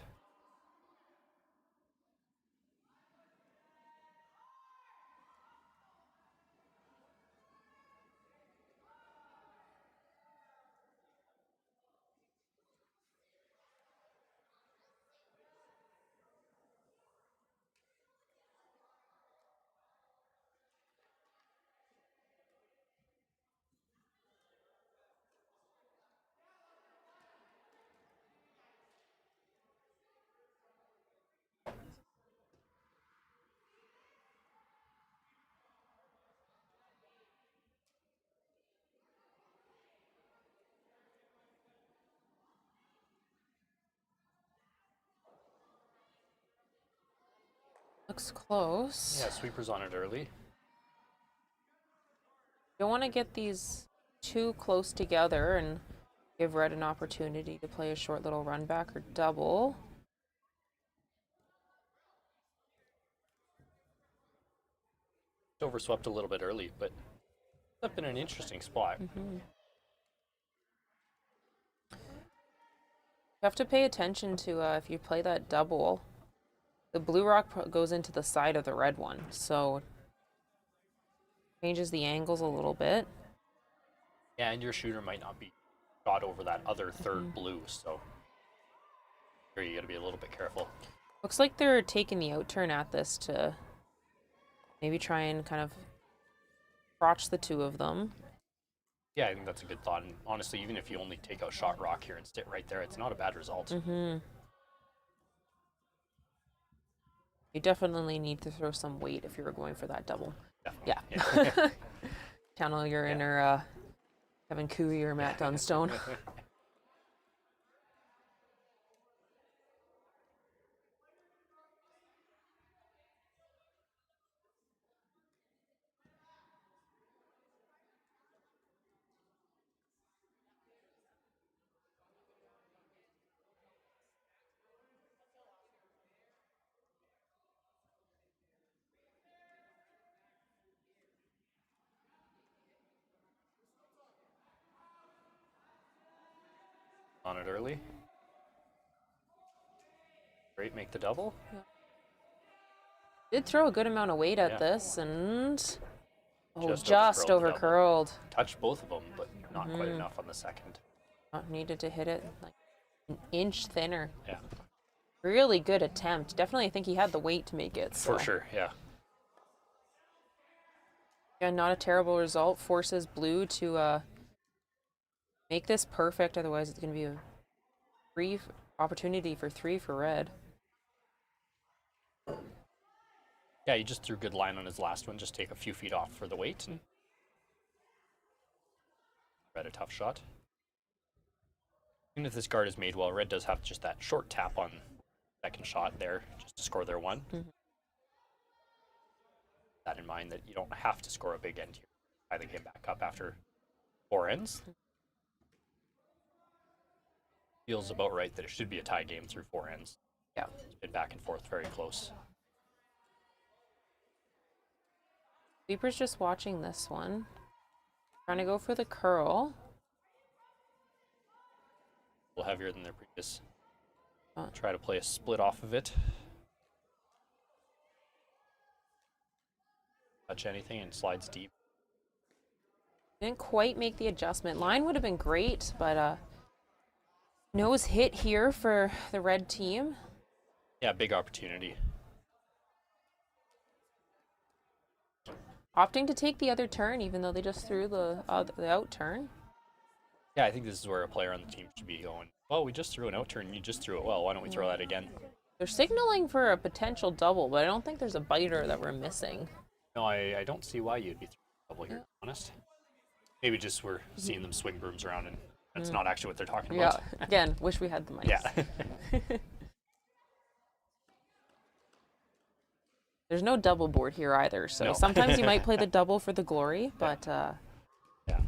Looks close. Yeah, sweepers on it early. Don't want to get these too close together and give red an opportunity to play a short little run back or double. Overswept a little bit early, but up in an interesting spot. You have to pay attention to if you play that double, the blue rock goes into the side of the red one, so changes the angles a little bit. Yeah, and your shooter might not be shot over that other third blue, so here you got to be a little bit careful. Looks like they're taking the out turn at this to maybe try and kind of crotch the two of them. Yeah, I think that's a good thought. And honestly, even if you only take out shot rock here and sit right there, it's not a bad result. You definitely need to throw some weight if you were going for that double. Definitely. Yeah. Channel your inner Kevin Cooey or Matt Dunstone. On it early. Great, make the double. Did throw a good amount of weight at this, and just overcurled over curled. Touched both of them, but not quite enough on the second. Needed to hit it like an inch thinner. Yeah. Really good attempt. Definitely, I think he had the weight to make it. So. For sure, yeah. Yeah, not a terrible result. Forces blue to make this perfect. Otherwise, it's going to be a free opportunity for 3 for red. Yeah, he just threw good line on his last one. Just take a few feet off for the weight. And red a tough shot. Even if this guard is made well, red does have just that short tap on second shot there, just to score their one. That in mind that you don't have to score a big end here. Tie the game back up after 4 ends. Feels about right that it should be a tie game through 4 ends. Yeah. It's been back and forth, very close. Sweeper's just watching this one. Trying to go for the curl. A little heavier than their previous. Try to play a split off of it. Touch anything and slides deep. Didn't quite make the adjustment. Line would have been great, but nose hit here for the red team. Yeah, big opportunity. Opting to take the other turn, even though they just threw the out turn. Yeah, I think this is where a player on the team should be going, well, we just threw an out turn, you just threw it well, why don't we throw that again? They're signaling for a potential double, but I don't think there's a biter that we're missing. No, I don't see why you'd be throwing double here, to be honest. Maybe just we're seeing them swing brooms around and that's not actually what they're talking about. Yeah, again, wish we had the mics. Yeah. There's no double board here either, so No. sometimes you might play the double for the glory, but Yeah.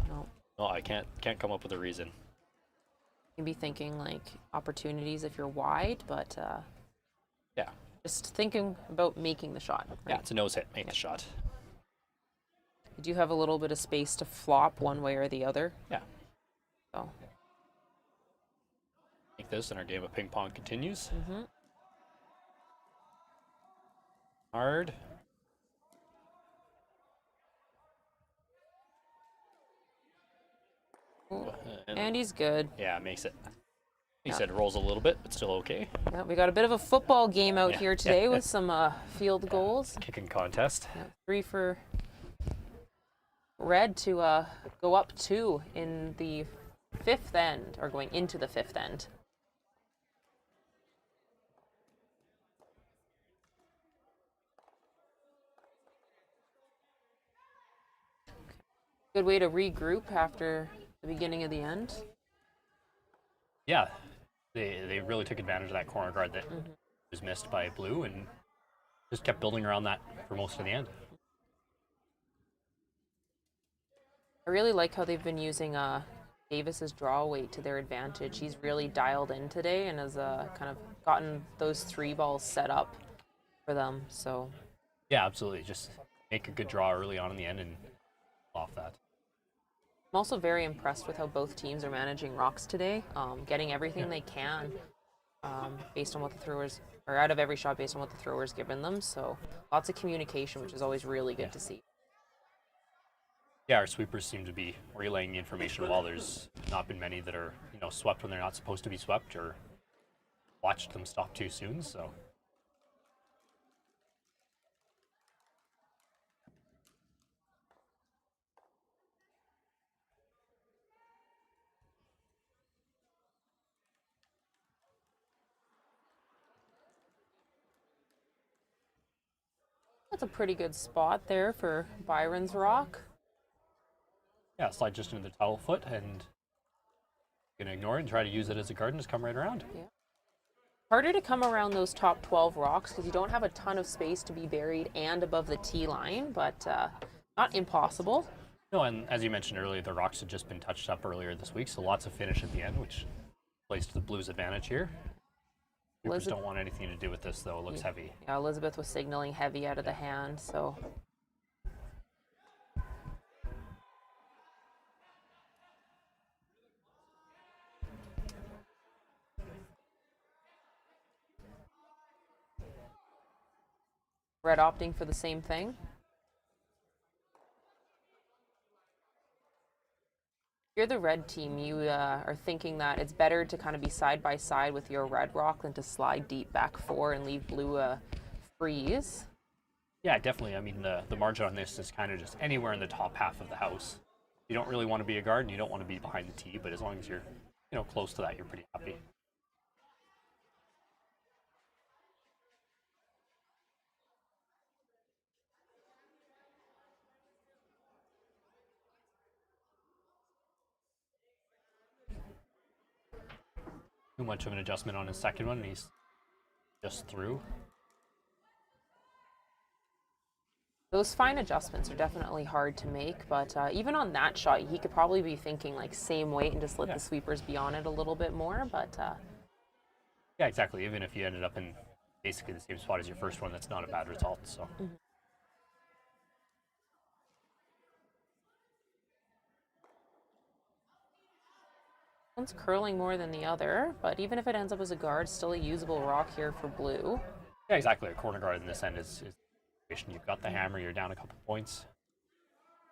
no. No, I can't come up with a reason. You can be thinking like opportunities if you're wide, but Yeah. just thinking about making the shot. Right? Yeah, it's a nose hit, make the shot. You do have a little bit of space to flop one way or the other. Yeah. So Make this and our game of ping pong continues. Hard. and he's good. Yeah, makes it. He said rolls a little bit, but still okay. Yeah, we got a bit of a football game out Yeah. here today with some field goals. Kicking contest. Yeah, 3 for red to go up 2 in the 5th end, or going into the 5th end. Good way to regroup after the beginning of the end. Yeah, they really took advantage of that corner guard that was missed by blue and just kept building around that for most of the end. I really like how they've been using Davis's draw weight to their advantage. He's really dialed in today and has kind of gotten those 3 balls set up for them. So Yeah, absolutely. Just make a good draw early on in the end and off that. I'm also very impressed with how both teams are managing rocks today, getting everything they can based on what the throwers, or out of every shot based on what the throwers given them. So lots of communication, which is always really good to see. Yeah, our sweepers seem to be relaying the information well. There's not been many that are, swept when they're not supposed to be swept or watched them stop too soon, so. That's a pretty good spot there for Byron's rock. Yeah, slide just into the towel foot and gonna ignore it and try to use it as a guard and just come right around. Yeah. Harder to come around those top 12 rocks because you don't have a ton of space to be buried and above the tee line, but not impossible. No, and as you mentioned earlier, the rocks had just been touched up earlier this week, so lots of finish at the end, which plays to the Blues' advantage here. Sweepers don't want anything to do with this, though. It looks heavy. Yeah, Elizabeth was signaling heavy out of the hand, so. Red opting for the same thing. If you're the red team, you are thinking that it's better to kind of be side by side with your red rock than to slide deep back 4 and leave blue freeze. Yeah, definitely. I mean, the margin on this is kind of just anywhere in the top half of the house. You don't really want to be a guard and you don't want to be behind the tee, but as long as you're, close to that, you're pretty happy. Too much of an adjustment on his second one, and he's just through. Those fine adjustments are definitely hard to make, but even on that shot, he could probably be thinking like same weight and just let the sweepers be on it a little bit more, but yeah, exactly. Even if you ended up in basically the same spot as your first one, that's not a bad result. So. one's curling more than the other, but even if it ends up as a guard, still a usable rock here for blue. Yeah, exactly. A corner guard in this end is you've got the hammer, you're down a couple points.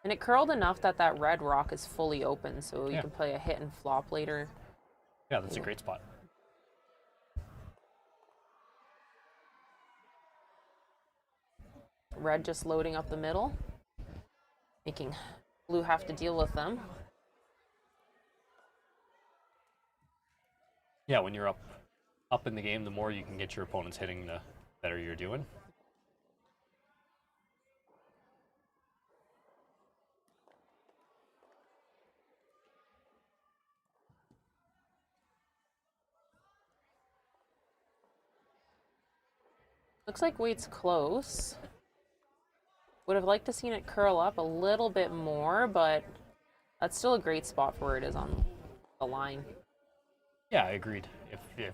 And it curled enough that that red rock is fully open, so you can play a hit and flop later. Yeah, that's a great spot. Red just loading up the middle, making blue have to deal with them. Yeah, when you're up in the game, the more you can get your opponents hitting, the better you're doing. Looks like weight's close. Would have liked to seen it curl up a little bit more, but that's still a great spot for where it is on the line. Yeah, I agreed. If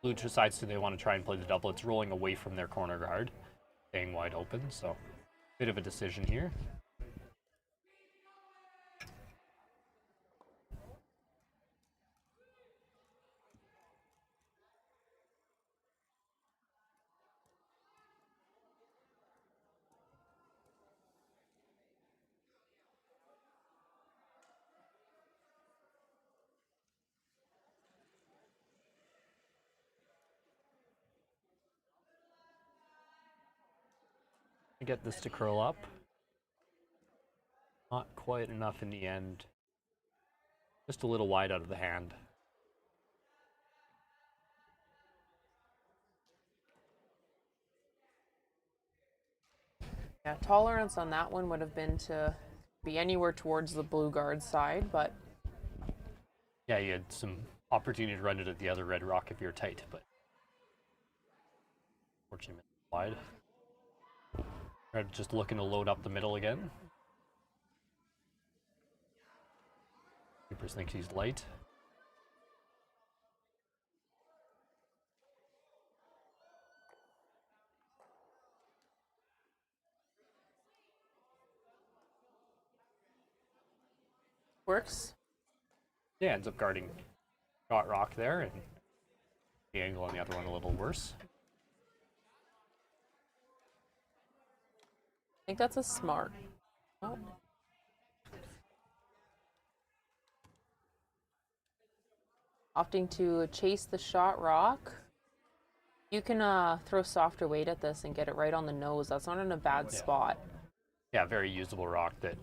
blue decides they want to try and play the double, it's rolling away from their corner guard, staying wide open, so bit of a decision here. Get this to curl up. Not quite enough in the end. Just a little wide out of the hand. Yeah, tolerance on that one would have been to be anywhere towards the blue guard side, but yeah, you had some opportunity to run it at the other red rock if you're tight, but fortunately wide. Red just looking to load up the middle again. Thurs thinks he's light. Works. Yeah, ends up guarding shot rock there, and the angle on the other one a little worse. I think that's a smart. Oh. Opting to chase the shot rock. You can throw softer weight at this and get it right on the nose. That's not in a bad spot. Yeah, very usable rock that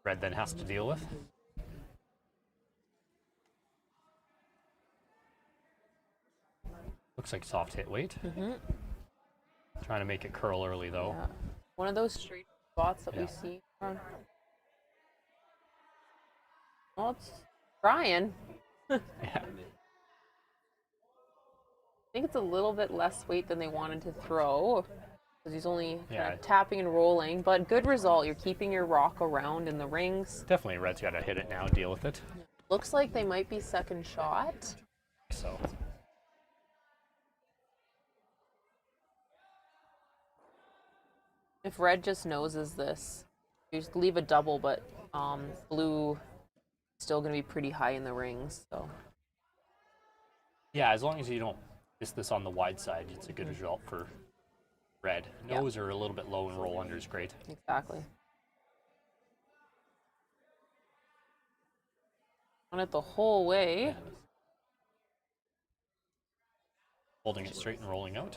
red then has to deal with. Looks like soft hit weight. Trying to make it curl early though. Yeah. One of those straight spots that we see. Well, it's trying. Yeah. I think it's a little bit less weight than they wanted to throw because he's only kind of tapping and rolling, but good result. You're keeping your rock around in the rings. Definitely red's got to hit it now and deal with it. Looks like they might be second shot. So if red just noses this, you just leave a double, but blue still going to be pretty high in the rings. So yeah, as long as you don't miss this on the wide side, it's a good result for red. Nose are a little bit low and roll under is great. Exactly. On it the whole way. Yeah. Holding it straight and rolling out.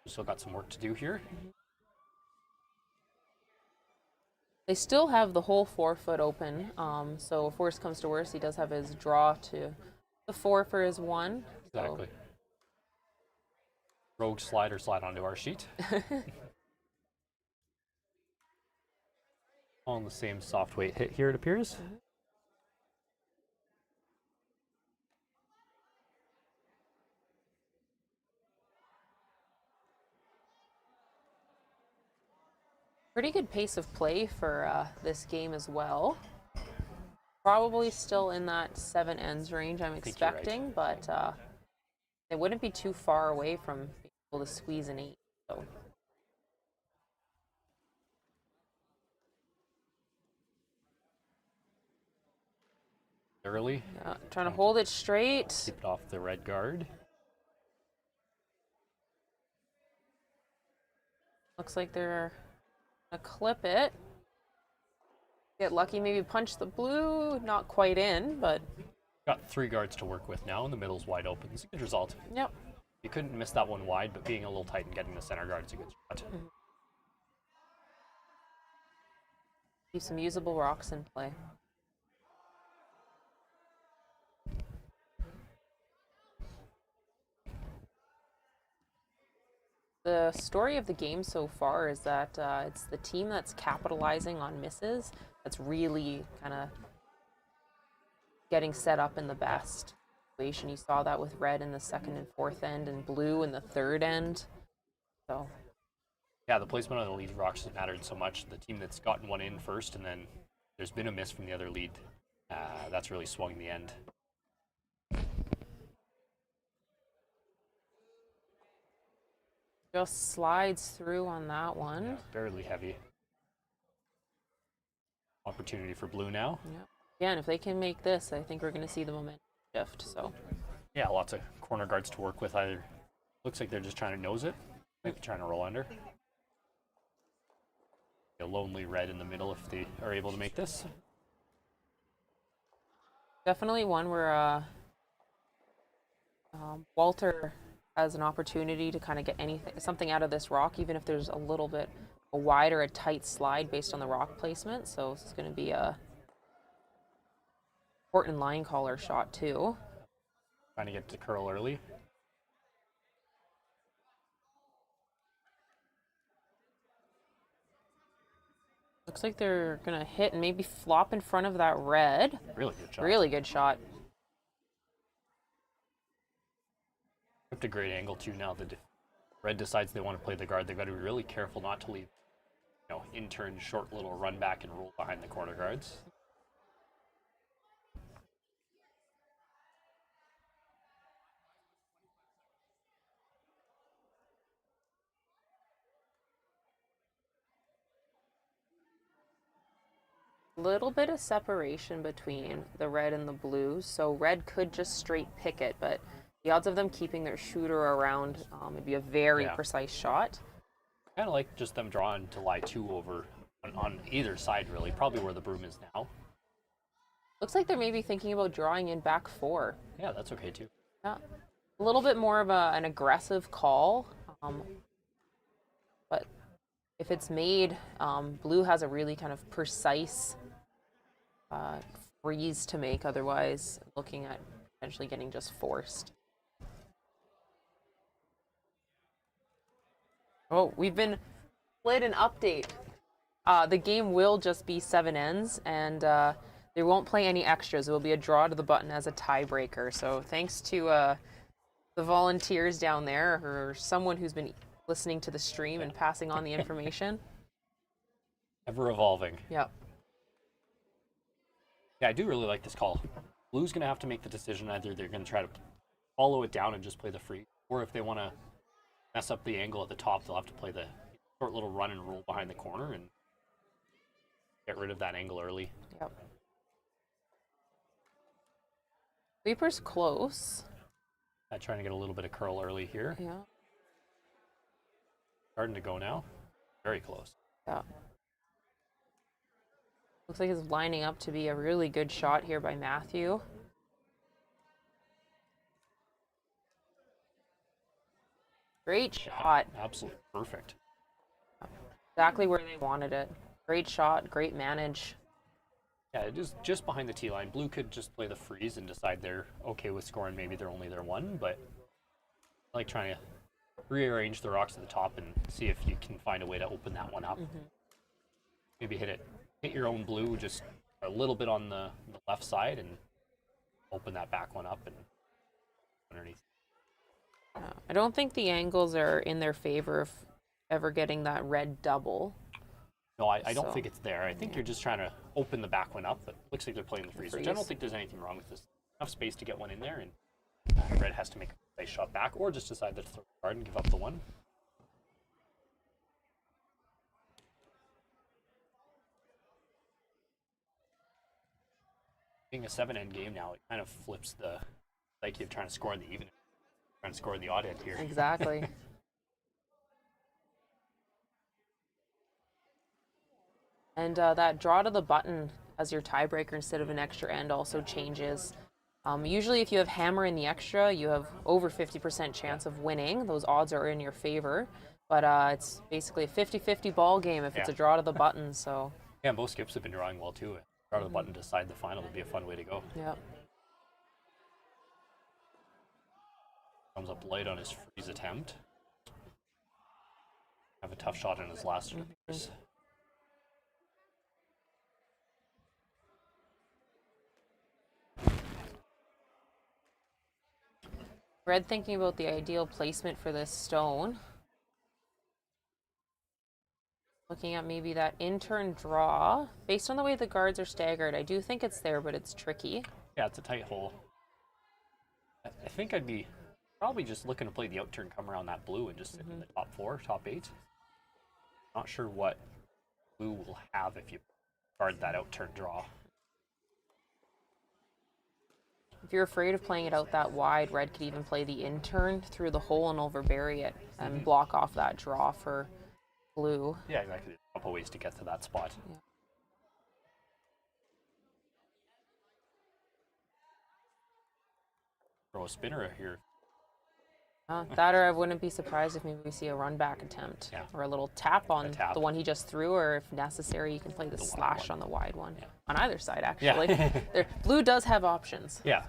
Still got some work to do here. They still have the whole 4-foot open, so if worse comes to worse, he does have his draw to the 4 for his 1. Exactly. So. Rogue slide or slide onto our sheet. On the same soft weight hit here, it appears. Pretty good pace of play for this game as well. Probably still in that 7 ends range I'm expecting, right. But they wouldn't be too far away from being able to squeeze an 8. So. Early. Yeah, trying to hold it straight. Keep it off the red guard. Looks like they're gonna clip it. Get lucky, maybe punch the blue. Not quite in, but got 3 guards to work with now, and the middle's wide open. It's a good result. Yep. You couldn't miss that one wide, but being a little tight and getting the center guard is a good shot. Keep some usable rocks in play. The story of the game so far is that it's the team that's capitalizing on misses that's really kind of getting set up in the best situation. You saw that with red in the 2nd and 4th end and blue in the 3rd end. So yeah, the placement on the lead rocks has mattered so much. The team that's gotten one in first and then there's been a miss from the other lead, that's really swung the end. Just slides through on that one. Yeah, barely heavy. Opportunity for blue now. Yeah. Again, if they can make this, I think we're going to see the momentum shift. So yeah, lots of corner guards to work with. Either looks like they're just trying to nose it, maybe trying to roll under. A lonely red in the middle if they are able to make this. Definitely one where Walter has an opportunity to kind of get something out of this rock, even if there's a little bit a wide or a tight slide based on the rock placement. So this is going to be a important line caller shot too. Trying to get to curl early. Looks like they're going to hit and maybe flop in front of that red. Really good shot. Really good shot. Kept a great angle too now. The red decides they want to play the guard. They've got to be really careful not to leave in turn short little run back and roll behind the corner guards. Little bit of separation between the red and the blue, so red could just straight pick it, but the odds of them keeping their shooter around would be a very precise shot. Kind of like just them drawing to lie 2 over on either side, really. Probably where the broom is now. Looks like they're maybe thinking about drawing in back 4. Yeah, that's okay too. Yeah, a little bit more of an aggressive call, but if it's made, blue has a really kind of precise freeze to make, otherwise looking at potentially getting just forced. Oh, we've been played an update. The game will just be 7 ends, and they won't play any extras. It will be a draw to the button as a tiebreaker. So thanks to the volunteers down there, or someone who's been listening to the stream and passing on the information. Ever evolving. Yep. Yeah, I do really like this call. Blue's going to have to make the decision. Either they're going to try to follow it down and just play the free, or if they want to mess up the angle at the top, they'll have to play the short little run and roll behind the corner and get rid of that angle early. Yep. Sweeper's close. Trying to get a little bit of curl early here. Yeah. Starting to go now. Very close. Yeah. Looks like it's lining up to be a really good shot here by Matthew. Great shot. Absolutely perfect. Exactly where they wanted it. Great shot, great manage. Yeah, it is just behind the tee line. Blue could just play the freeze and decide they're okay with scoring. Maybe they're only their 1, but I like trying to rearrange the rocks at the top and see if you can find a way to open that one up. Maybe hit your own blue just a little bit on the left side and open that back one up and underneath. I don't think the angles are in their favor of ever getting that red double. No, I don't think it's there. I think you're just trying to open the back one up, but it looks like they're playing the freeze, which I don't think there's anything wrong with this. Enough space to get one in there, and red has to make a nice shot back, or just decide to throw the card and give up the 1. Being a 7-end game now, it kind of flips the psyche of trying to score in the even, trying to score in the odd end here. Exactly. And that draw to the button as your tiebreaker instead of an extra end also changes. Usually if you have hammer in the extra, you have over 50% chance of winning. Those odds are in your favor. But it's basically a 50-50 ball game if it's a draw to the button. So yeah, most skips have been drawing well too. Draw to the button to decide the final would be a fun way to go. Yep. Comes up light on his freeze attempt. Have a tough shot in his last years. Red thinking about the ideal placement for this stone. Looking at maybe that in-turn draw. Based on the way the guards are staggered, I do think it's there, but it's tricky. Yeah, it's a tight hole. I think I'd be probably just looking to play the out-turn, come around that blue and just sit in the top 4, top 8. Not sure what blue will have if you guard that out-turn draw. If you're afraid of playing it out that wide, red could even play the in-turn through the hole and overbury it and block off that draw for blue. Yeah, exactly. There's a couple ways to get to that spot. Yeah. Throw a spinner here. That, or I wouldn't be surprised if maybe we see a run back attempt or a little tap on the one he just threw, or if necessary, you can play the slash on the wide one. Yeah. On either side, actually. Yeah. Blue does have options. Yeah.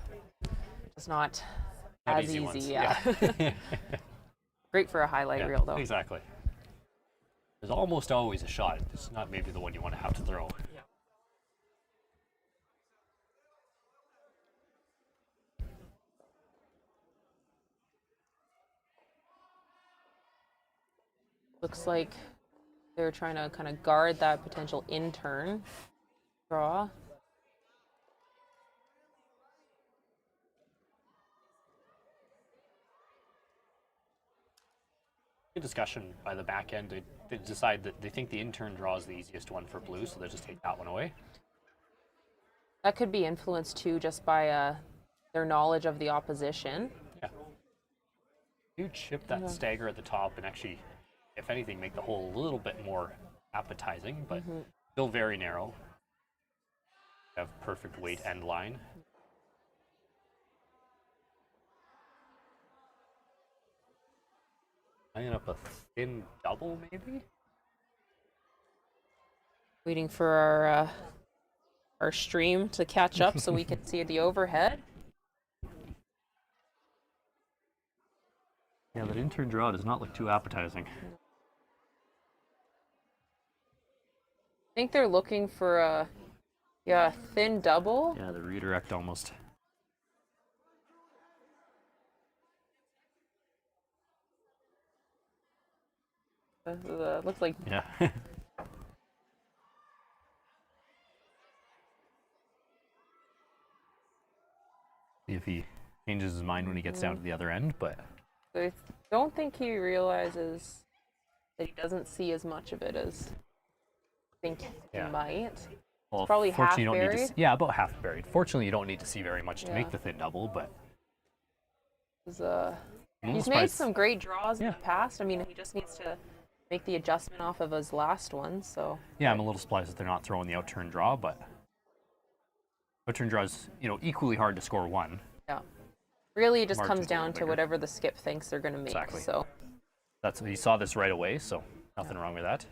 It's not as easy. Yeah. Great for a highlight reel, though. Exactly. There's almost always a shot. It's not maybe the one you want to have to throw. Yeah. Looks like They're trying to kind of guard that potential in-turn draw. Good discussion by the back end. They decide that they think the in-turn draw is the easiest one for blue, so they just take that one away. That could be influenced too just by their knowledge of the opposition. Yeah. You chip that stagger at the top and actually, if anything, make the hole a little bit more appetizing, but still very narrow. Have perfect weight end line. Lining up a thin double, maybe? Waiting for our stream to catch up so we can see the overhead. Yeah, that in-turn draw does not look too appetizing. I think they're looking for a thin double. Yeah, the redirect almost. Looks like Yeah. See if he changes his mind when he gets down to the other end, but I don't think he realizes that he doesn't see as much of it as I think he might. well, probably half fortunately you don't need buried. to yeah, about half buried. Fortunately, you don't need to see very much to Yeah. make the thin double, but He's I'm a little made surprised. some great draws in Yeah. the past. I mean, he just needs to make the adjustment off of his last one. So Yeah, I'm a little surprised that they're not throwing the out-turn draw, but out-turn draw is, equally hard to score one. yeah, really it just Margin's comes a little down to bigger. whatever the skip thinks they're going to make. Exactly. So That's he saw this right away, so nothing wrong with that.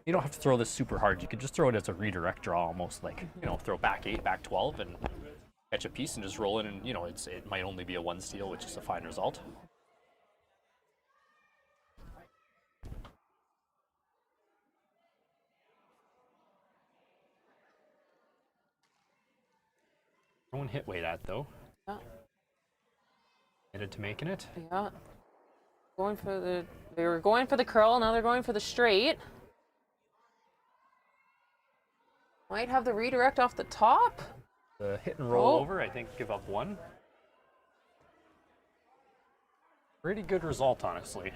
You don't have to throw this super hard. You could just throw it as a redirect draw, almost like throw back 8, back 12, and catch a piece and just roll in. And it might only be a 1 steal, which is a fine result. No one hit weight at though. yeah, Headed to making it. yeah, they were going for the curl. Now they're going for the straight. Might have the redirect off the top. The hit and roll Oh. over, I think, give up 1. Pretty good result, honestly.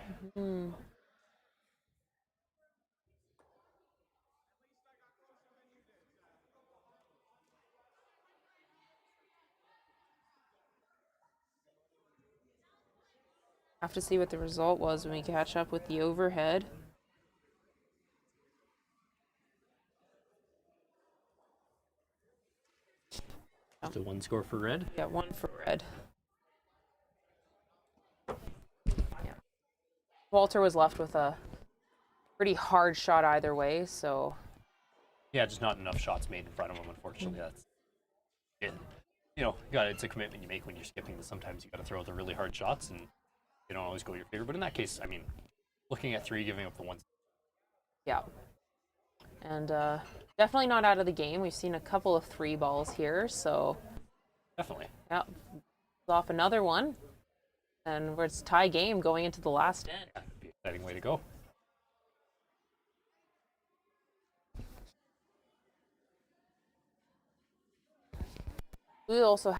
Have to see what the result was when we catch up with the overhead. Just a 1 score for red. Yeah, 1 for red. Yeah. Walter was left with a pretty hard shot either way, so Yeah, just not enough shots made in front of him, unfortunately. That's it. It's a commitment you make when you're skipping that sometimes you got to throw the really hard shots, and they don't always go your favor. But in that case, I mean, looking at 3, giving up the 1. yeah. And definitely not out of the game. We've seen a couple of 3 balls here, so Definitely. yeah, off another one. And it's tie game going into the last end. Yeah, be an exciting way to go. We also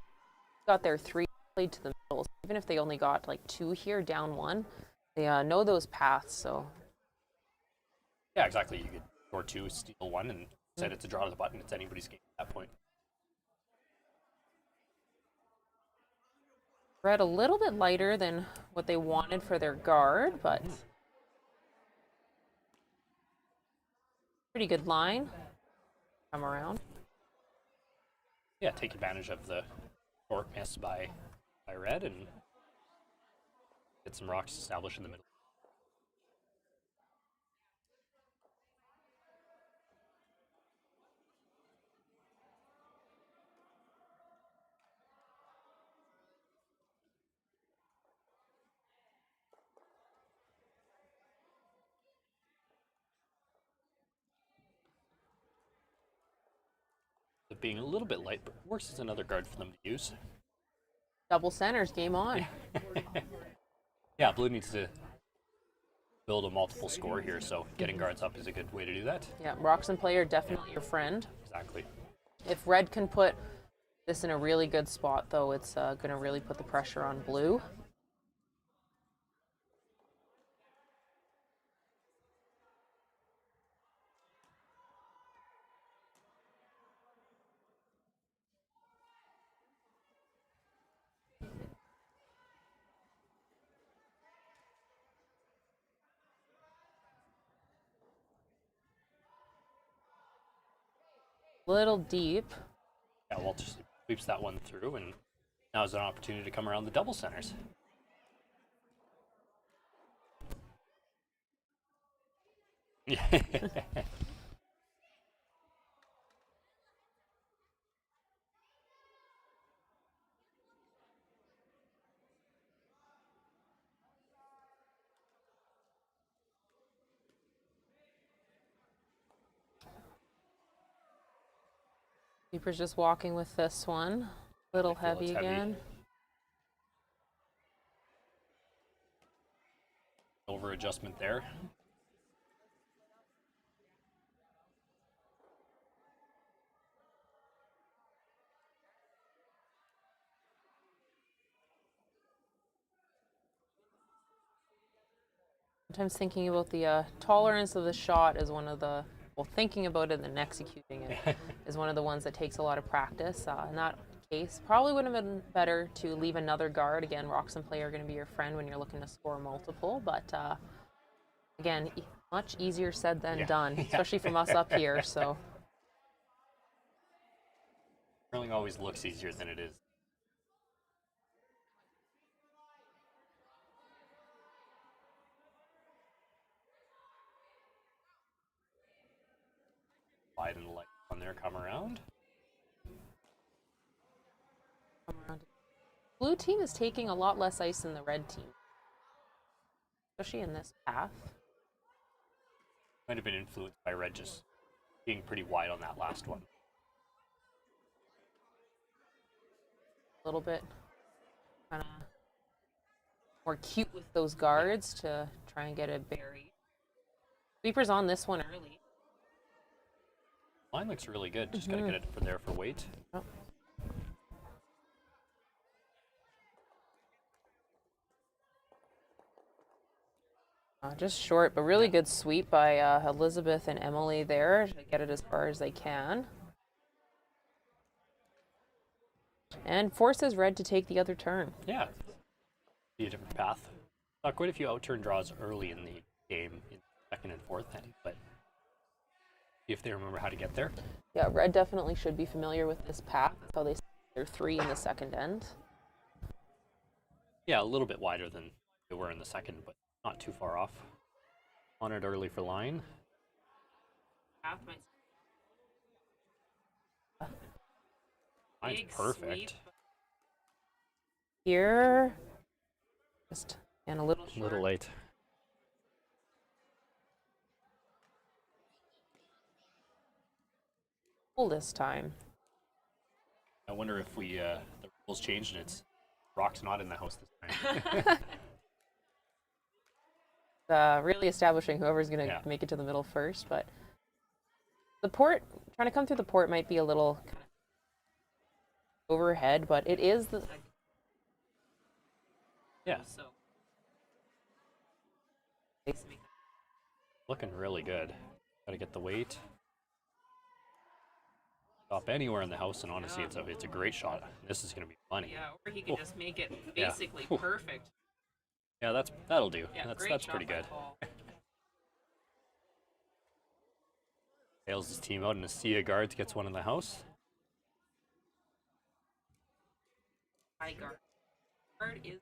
got their 3 played to the middle. So even if they only got like 2 here, down 1, they know those paths. So Yeah, exactly. You could score 2, steal 1, and set it to draw to the button. It's anybody's game at that point. red a little bit lighter than what they wanted for their guard, but pretty good line. Come around. Yeah, take advantage of the short miss by red and get some rocks established in the middle. It being a little bit light, but works as another guard for them to use. Double centers, game on. Yeah, blue needs to build a multiple score here, so getting guards up is a good way to do that. Yeah, Roxon player definitely your friend. Exactly. If red can put this in a really good spot, though, it's going to really put the pressure on blue. Little deep. Yeah, Walter sweeps that one through, and now is an opportunity to come around the double centers. Yeah. Keeper's just walking with this one. Little heavy again. Over adjustment there. Sometimes thinking about the tolerance of the shot is one of the, well, thinking about it and then executing it is one of the ones that takes a lot of practice. In that case, probably would have been better to leave another guard. Again, Roxon player are going to be your friend when you're looking to score multiple, but again, much easier said than done, especially from us up here. So Curling always looks easier than it is. Wide and light on there, come around. Blue team is taking a lot less ice than the red team, especially in this path. Might have been influenced by red just being pretty wide on that last one. A little bit kind of more cute with those guards to try and get it buried. Sweeper's on this one early. Line looks really good. Just gotta get it for there for weight. Oh. Just short, but really good sweep by Elizabeth and Emily there to get it as far as they can. And forces red to take the other turn. Yeah. Be a different path. Saw quite a few outturn draws early in the game, in second and fourth end, but see if they remember how to get there. Yeah, red definitely should be familiar with this path. That's how they their 3 in the second end. Yeah, a little bit wider than they were in the second, but not too far off. On it early for line. Line's perfect. Here, just and a little short. A little late. This time. I wonder if we the rules changed and it's Rock's not in the house this time. Really establishing whoever's going to make it to the middle first, but the port, trying to come through the port might be a little kind of overhead, but it is the... Yeah. Looking really good. Gotta get the weight. Stop anywhere in the house, and honestly, it's a great shot. This is gonna be funny. Yeah, or he can just make it basically perfect. Yeah, that'll do. Yeah, that's pretty good. Sails his team out, and a sea of guards gets one in the house. High guard. Guard is.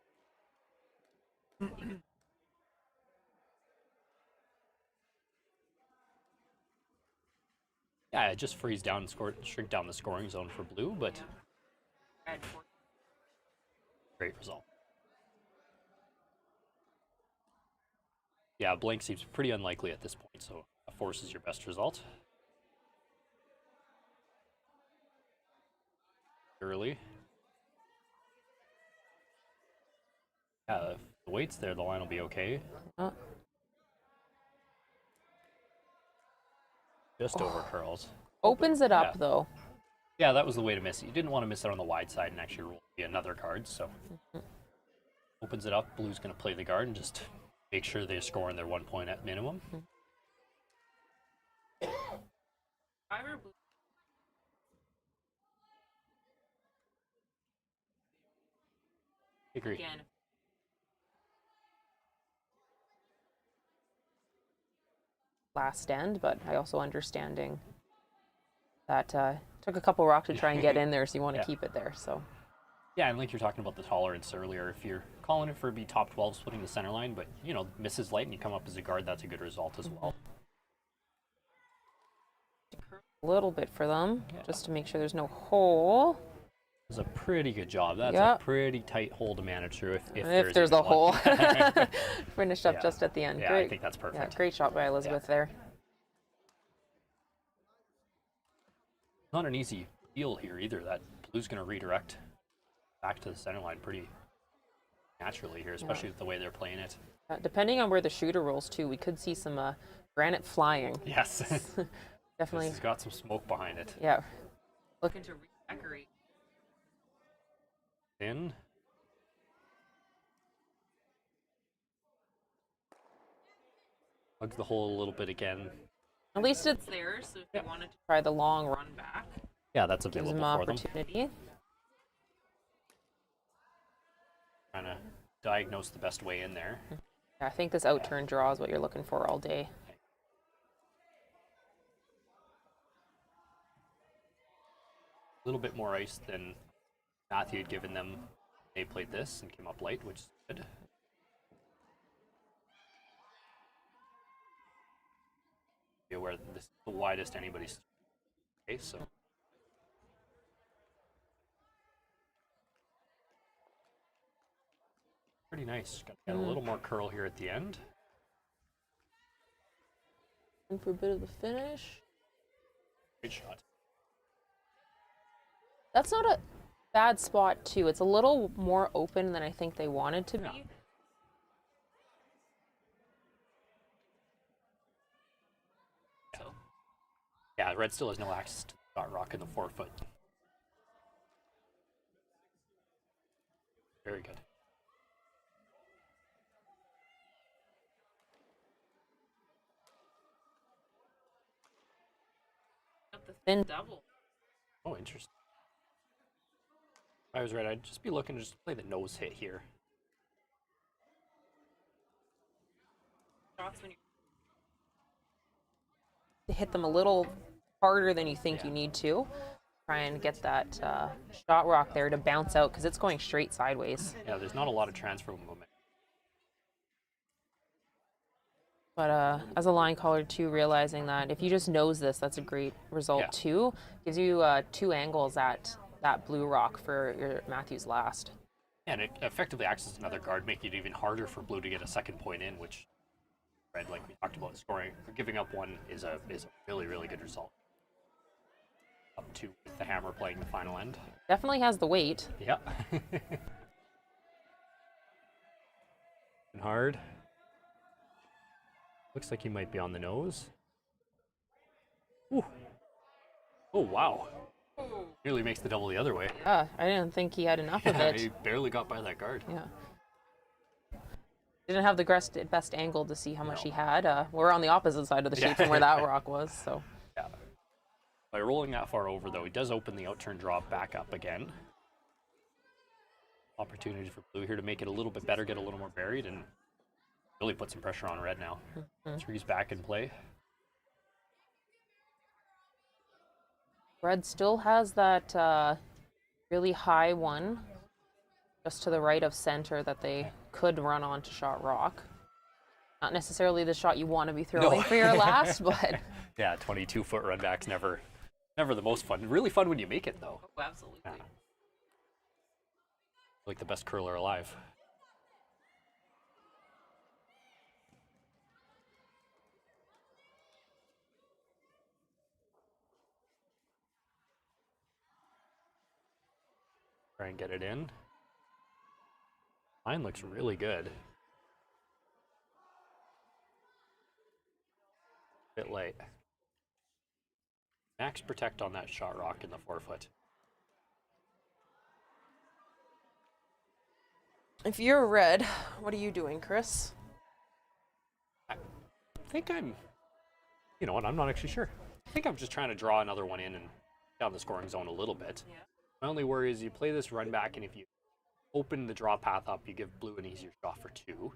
Yeah, it just freeze down and shrink down the scoring zone for blue, but great result. Yeah, blank seems pretty unlikely at this point, so a force is your best result. Early. Yeah, if the weight's there, the line will be okay. Just over curls. Opens it up, Yeah. though. Yeah, that was the way to miss it. You didn't want to miss it on the wide side and actually roll another card, so. Opens it up. Blue's going to play the guard and just make sure they're scoring their 1 point at minimum. Agree. Again. Last end, but I also understanding that took a couple rock to try and get in there, so you want to Yeah. keep it there. So Yeah, and like you're talking about the tolerance earlier, if you're calling it for be top 12 splitting the center line, but you know, misses light and you come up as a guard, that's a good result as well. a little bit for them, Yeah. just to make sure there's no hole. It's a pretty good job. That's Yeah. a pretty tight hole to manage through if There's a even hole. one. Finished up Yeah. just at the end. Yeah, Great. I think that's Yeah, perfect. great shot by Elizabeth there. Not an easy deal here either. That Blue's going to redirect back to the center line pretty naturally here, especially with the way they're playing it. Depending on where the shooter rolls too, we could see some granite flying. Yes. Definitely. This has got some smoke behind it. Yeah. Looking to redecorate. In. Hugs the hole a little bit again. At least it's there, so if you wanted to try the long run back, Yeah, that's gives available them for them. opportunity. Trying to diagnose the best way in there. Yeah, I think this out turn draw is what you're looking for all day. A little bit more ice than Matthew had given them. They played this and came up light, which is good. Be aware that this is the widest anybody's face, so. Pretty nice. Got a little more curl here at the end. And for a bit of the finish. Great shot. That's not a bad spot too. It's a little more open than I think they wanted to Yeah. be. So Yeah, red still has no access to the shot rock in the 4 foot. Very good. the thin double. Oh, interesting. I was right. I'd just be looking to just play the nose hit here. Shots when you hit them a little harder than you think you need to. Try and get that shot rock there to bounce out because it's going straight sideways. Yeah, there's not a lot of transfer movement. But as a line caller too, realizing that if you just nose this, that's a great result Yeah. too. Gives you 2 angles at that blue rock for your Matthews last. And it effectively acts as another guard, making it even harder for blue to get a second point in, which red, like we talked about, scoring or giving up one is a really, really good result. Up 2 with the hammer playing the final end. Definitely has the weight. Yeah. And hard. Looks like he might be on the nose. Ooh. Oh, wow. Nearly makes the double the other way. I didn't think he had enough of He it. barely got by that guard. Yeah. Didn't have the best angle to see how much No. he had. We're on the opposite side of the sheet Yeah. from where that rock was, so. Yeah. By rolling that far over, though, he does open the outturn draw back up again. Opportunity for blue here to make it a little bit better, get a little more buried, and really put some pressure on red now. Three's back in play. Red still has that really high one just to the right of center that they could run on to shot rock. Not necessarily the shot you want to be throwing for your last, but Yeah, 22-foot runback's never the most fun. Really fun when you make it, though. oh, absolutely. Yeah. Like the best curler alive. Try and get it in. Mine looks really good. Bit late. Max protect on that shot rock in the forefoot. If you're red, what are you doing, Chris? I think I'm, you know what, I'm not actually sure. I think I'm just trying to draw another one in and down the scoring zone a little bit. Yeah. My only worry is you play this run back, and if you open the draw path up, you give blue an easier shot for 2.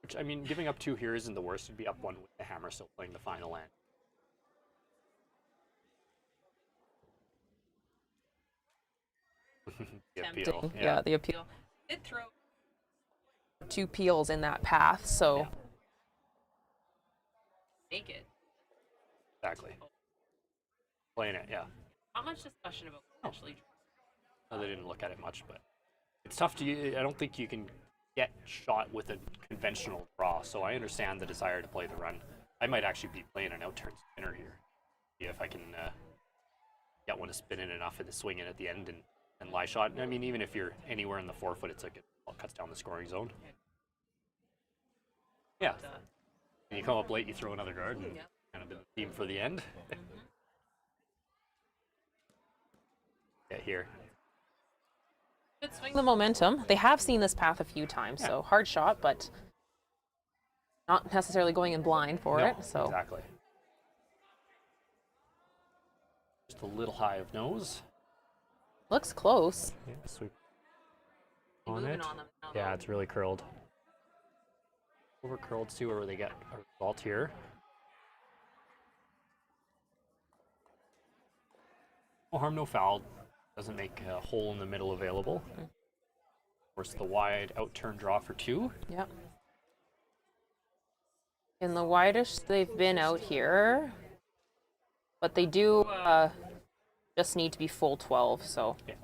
Which, I mean, giving up 2 here isn't the worst. It'd be up 1 with the hammer still playing the final end. The appeal. Yeah, the appeal. Did throw 2 peels in that path, so Yeah. make it. Exactly. Playing it, yeah. Not much discussion about potentially. No, they didn't look at it much, but it's tough to. I don't think you can get shot with a conventional draw, so I understand the desire to play the run. I might actually be playing an out-turn spinner here. See if I can get one to spin in enough and to swing in at the end and lie shot. I mean, even if you're anywhere in the forefoot, it's like it cuts down the scoring zone. Yeah. And you come up late, you throw another guard, and kind of been the theme for the end. Yeah, here. Good swing the momentum. They have seen this path a few times, so hard shot, but not necessarily going in blind for it. So exactly. Just a little high of nose. Looks close. Yeah, sweep on it. Yeah, it's really curled. Over curled, see where they get a result here. No harm, no foul. Doesn't make a hole in the middle available. Of course, the wide out turn draw for 2. Yep. In the widest they've been out here, but they do just need to be full 12. So. Yeah.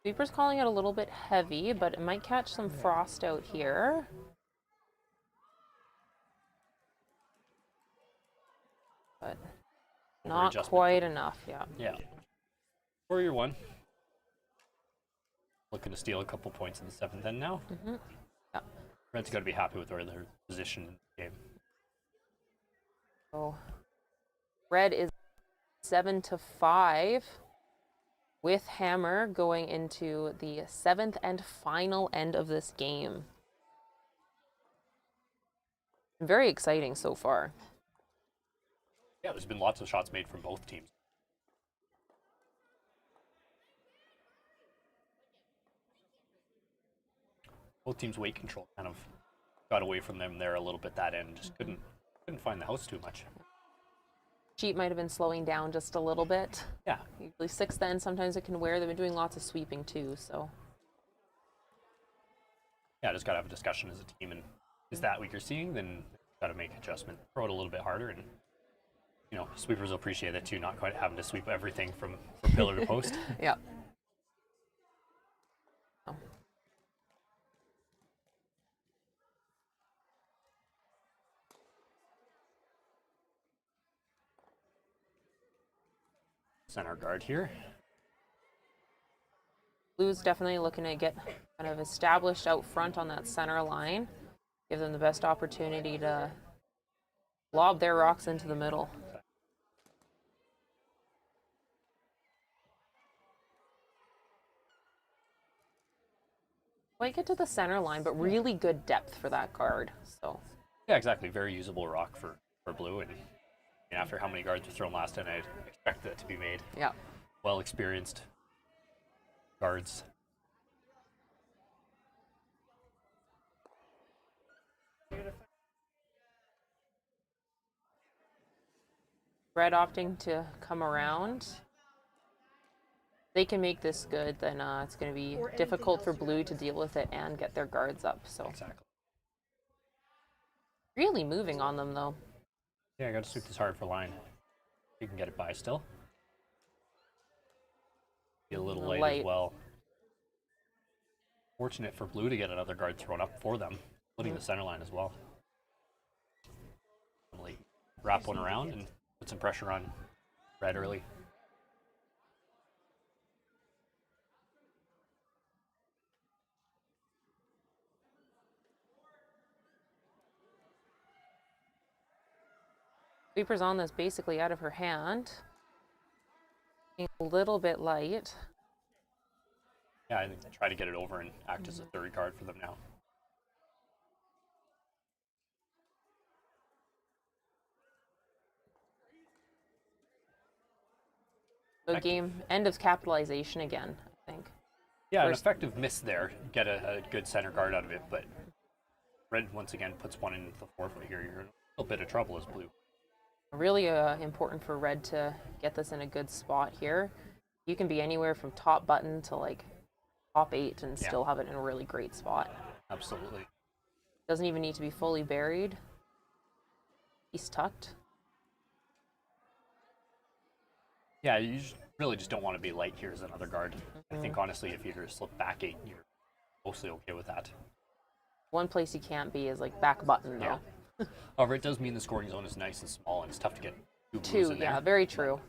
Sweeper's calling it a little bit heavy, but it might catch some frost out here. But not quite enough, yeah. Yeah. Warrior 1. Looking to steal a couple points in the 7th end now. Yeah. Red's got to be happy with where they're positioned in the game. So red is 7-5 with hammer going into the 7th and final end of this game. Very exciting so far. Yeah, there's been lots of shots made from both teams. Both teams' weight control kind of got away from them there a little bit that end. Just couldn't find the house too much. Sheep might have been slowing down just a little bit. Yeah. Usually 6th end, sometimes it can wear. They've been doing lots of sweeping too, so. Yeah, just got to have a discussion as a team, and is that what you're seeing? Then got to make adjustment, throw it a little bit harder, and you know, sweepers will appreciate it too, not quite having to sweep everything from pillar to post. Yeah. Oh. Center guard here. Blue's definitely looking to get kind of established out front on that center line. Give them the best opportunity to lob their rocks into the middle. Might get to the center line, but really good depth for that guard. So. Yeah, exactly. Very usable rock for blue, and after how many guards were thrown last time, I'd expect that to be made. Yeah. Well experienced guards. Red opting to come around. They can make this good, then it's going to be difficult for blue to deal with it and get their guards up. So Exactly. Really moving on them though. Yeah, I got to sweep this hard for line. You can get it by still. Be a little The light, light. as well. Fortunate for blue to get another guard thrown up for them, including the center line as well. Wrap one around and put some pressure on red early. Sweeper's on this basically out of her hand. Being a little bit light. Yeah, I think try to get it over and act as a third card for them now. So game end of capitalization again, I think. Yeah, an effective miss there. Get a good center guard out of it, but red once again puts one into the forefoot here. You're in a little bit of trouble as blue. Really important for red to get this in a good spot here. You can be anywhere from top button to like top 8 and still have it in a really great spot. Absolutely. Doesn't even need to be fully buried. He's tucked. Yeah, you really just don't want to be light here as another guard. I think honestly, if you just slip back 8, you're mostly okay with that. One place you can't be is like back button though. Yeah. However, it does mean the scoring zone is nice and small, and it's tough to get two blues in there. Yeah, very true.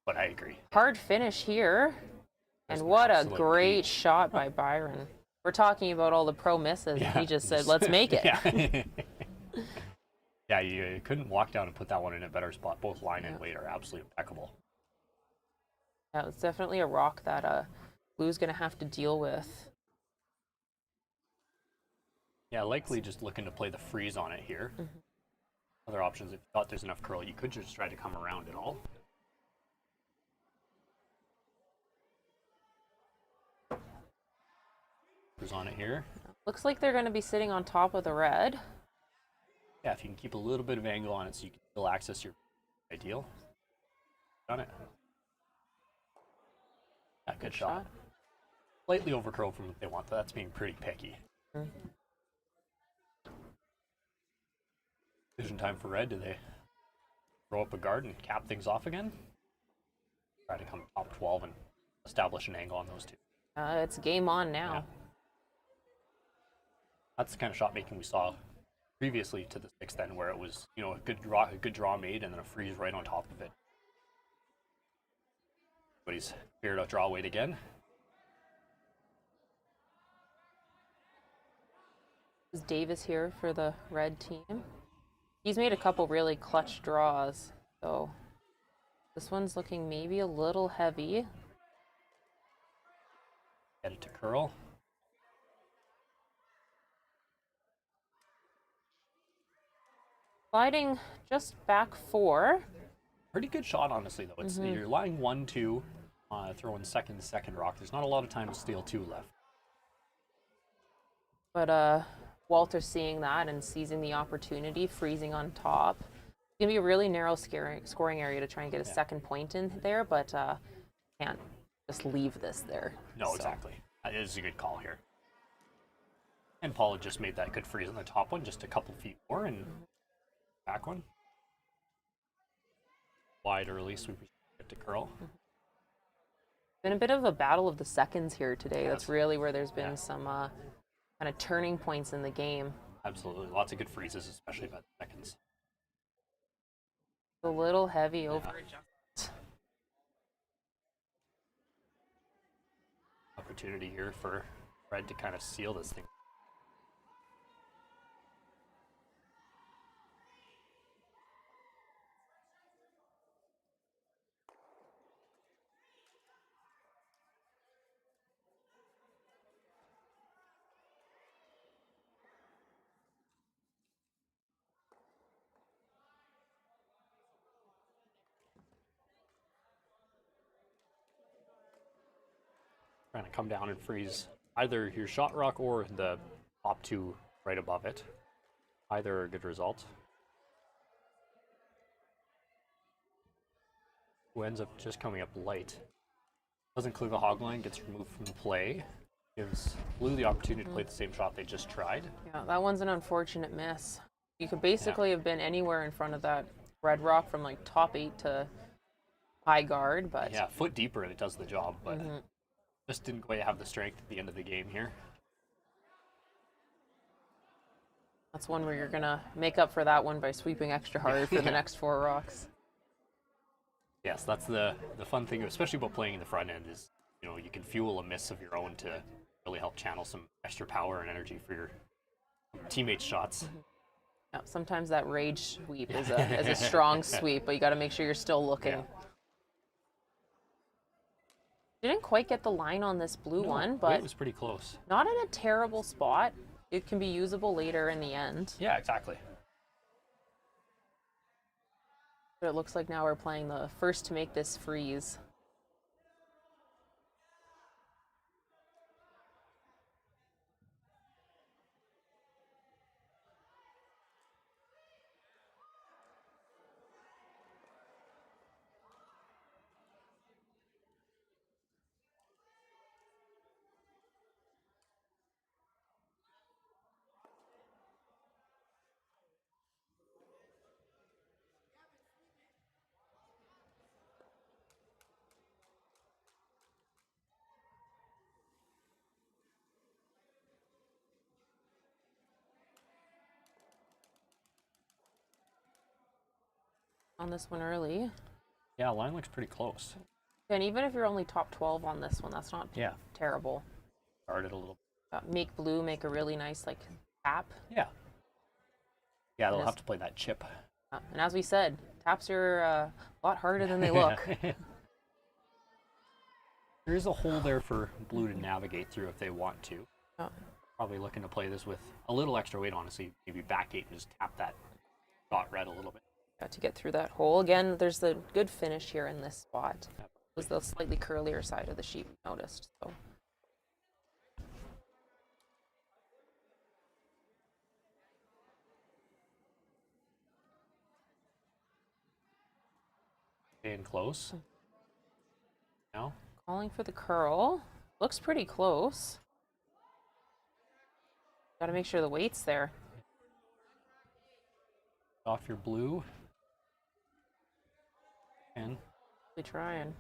But I agree. Hard finish here. And what a great shot by Byron. We're talking about all the pro misses. Yeah. And he just said, let's make it. Yeah. Yeah, you couldn't walk down and put that one in a better spot. Both line and weight are absolutely impeccable. Yeah, it's definitely a rock that blue's going to have to deal with. Yeah, likely just looking to play the freeze on it here. Other options, if you thought there's enough curl, you could just try to come around it all. Freeze on it here. Looks like they're going to be sitting on top of the red. Yeah, if you can keep a little bit of angle on it so you can still access your ideal. Done it. Yeah, good shot. Slightly over curl from what they want, but that's being pretty picky. Decision time for red. Do they throw up a guard and cap things off again? Try to come top 12 and establish an angle on those two. It's game on now. Yeah. That's the kind of shot making we saw previously to the 6th end, where it was, you know, a good draw made and then a freeze right on top of it. But he's figured out draw weight again. Is Davis here for the red team? He's made a couple really clutch draws, so this one's looking maybe a little heavy. Get it to curl. Sliding just back 4. Pretty good shot, honestly, though. It's you're lying 1-2, throwing second rock. There's not a lot of time to steal 2 left. But Walter's seeing that and seizing the opportunity, freezing on top. It's going to be a really narrow scoring area to try and get a second point in there, but can't just leave this there. No, exactly. That is a good call here. And Paul had just made that good freeze on the top one, just a couple feet more, and back one. Wide early, sweeper get to curl. Been a bit of a battle of the seconds here today. Yes. That's really where there's been some kind of turning points in the game. Absolutely. Lots of good freezes, especially by the seconds. A little heavy over. Opportunity here for red to kind of seal this thing. Trying to come down and freeze either your shot rock or the top 2 right above it. Either are a good result. Who ends up just coming up light. Doesn't clear the hog line, gets removed from the play. Gives blue the opportunity to play the same shot they just tried. Yeah, that one's an unfortunate miss. You could basically have been anywhere in front of that red rock from like top 8 to high guard, but yeah, foot deeper and it does the job, but Just didn't quite have the strength at the end of the game here. That's one where you're gonna make up for that one by sweeping extra hard for the next 4 rocks. Yes, that's the fun thing, especially about playing in the front end, is you can fuel a miss of your own to really help channel some extra power and energy for your teammates' shots. Yeah, sometimes that rage sweep is a strong sweep, but you got to make sure you're still looking. Yeah. Didn't quite get the line on this blue one, but it was pretty close. Not in a terrible spot. It can be usable later in the end. Yeah, exactly. But it looks like now we're playing the first to make this freeze. On this one early. Yeah, line looks pretty close. And even if you're only top 12 on this one, that's not terrible. Guard it a little. Make blue make a really nice tap. Yeah. Yeah, they'll have to play that chip. And as we said, taps are a lot harder than they look. There is a hole there for blue to navigate through if they want to. Oh. Probably looking to play this with a little extra weight, honestly. Maybe back eight and just tap that dot red a little bit. To get through that hole. Again, there's the good finish here in this spot. It was the slightly curlier side of the sheet we noticed. So. Staying close. Now. Calling for the curl. Looks pretty close. Got to make sure the weight's there. Off your blue. And Really trying.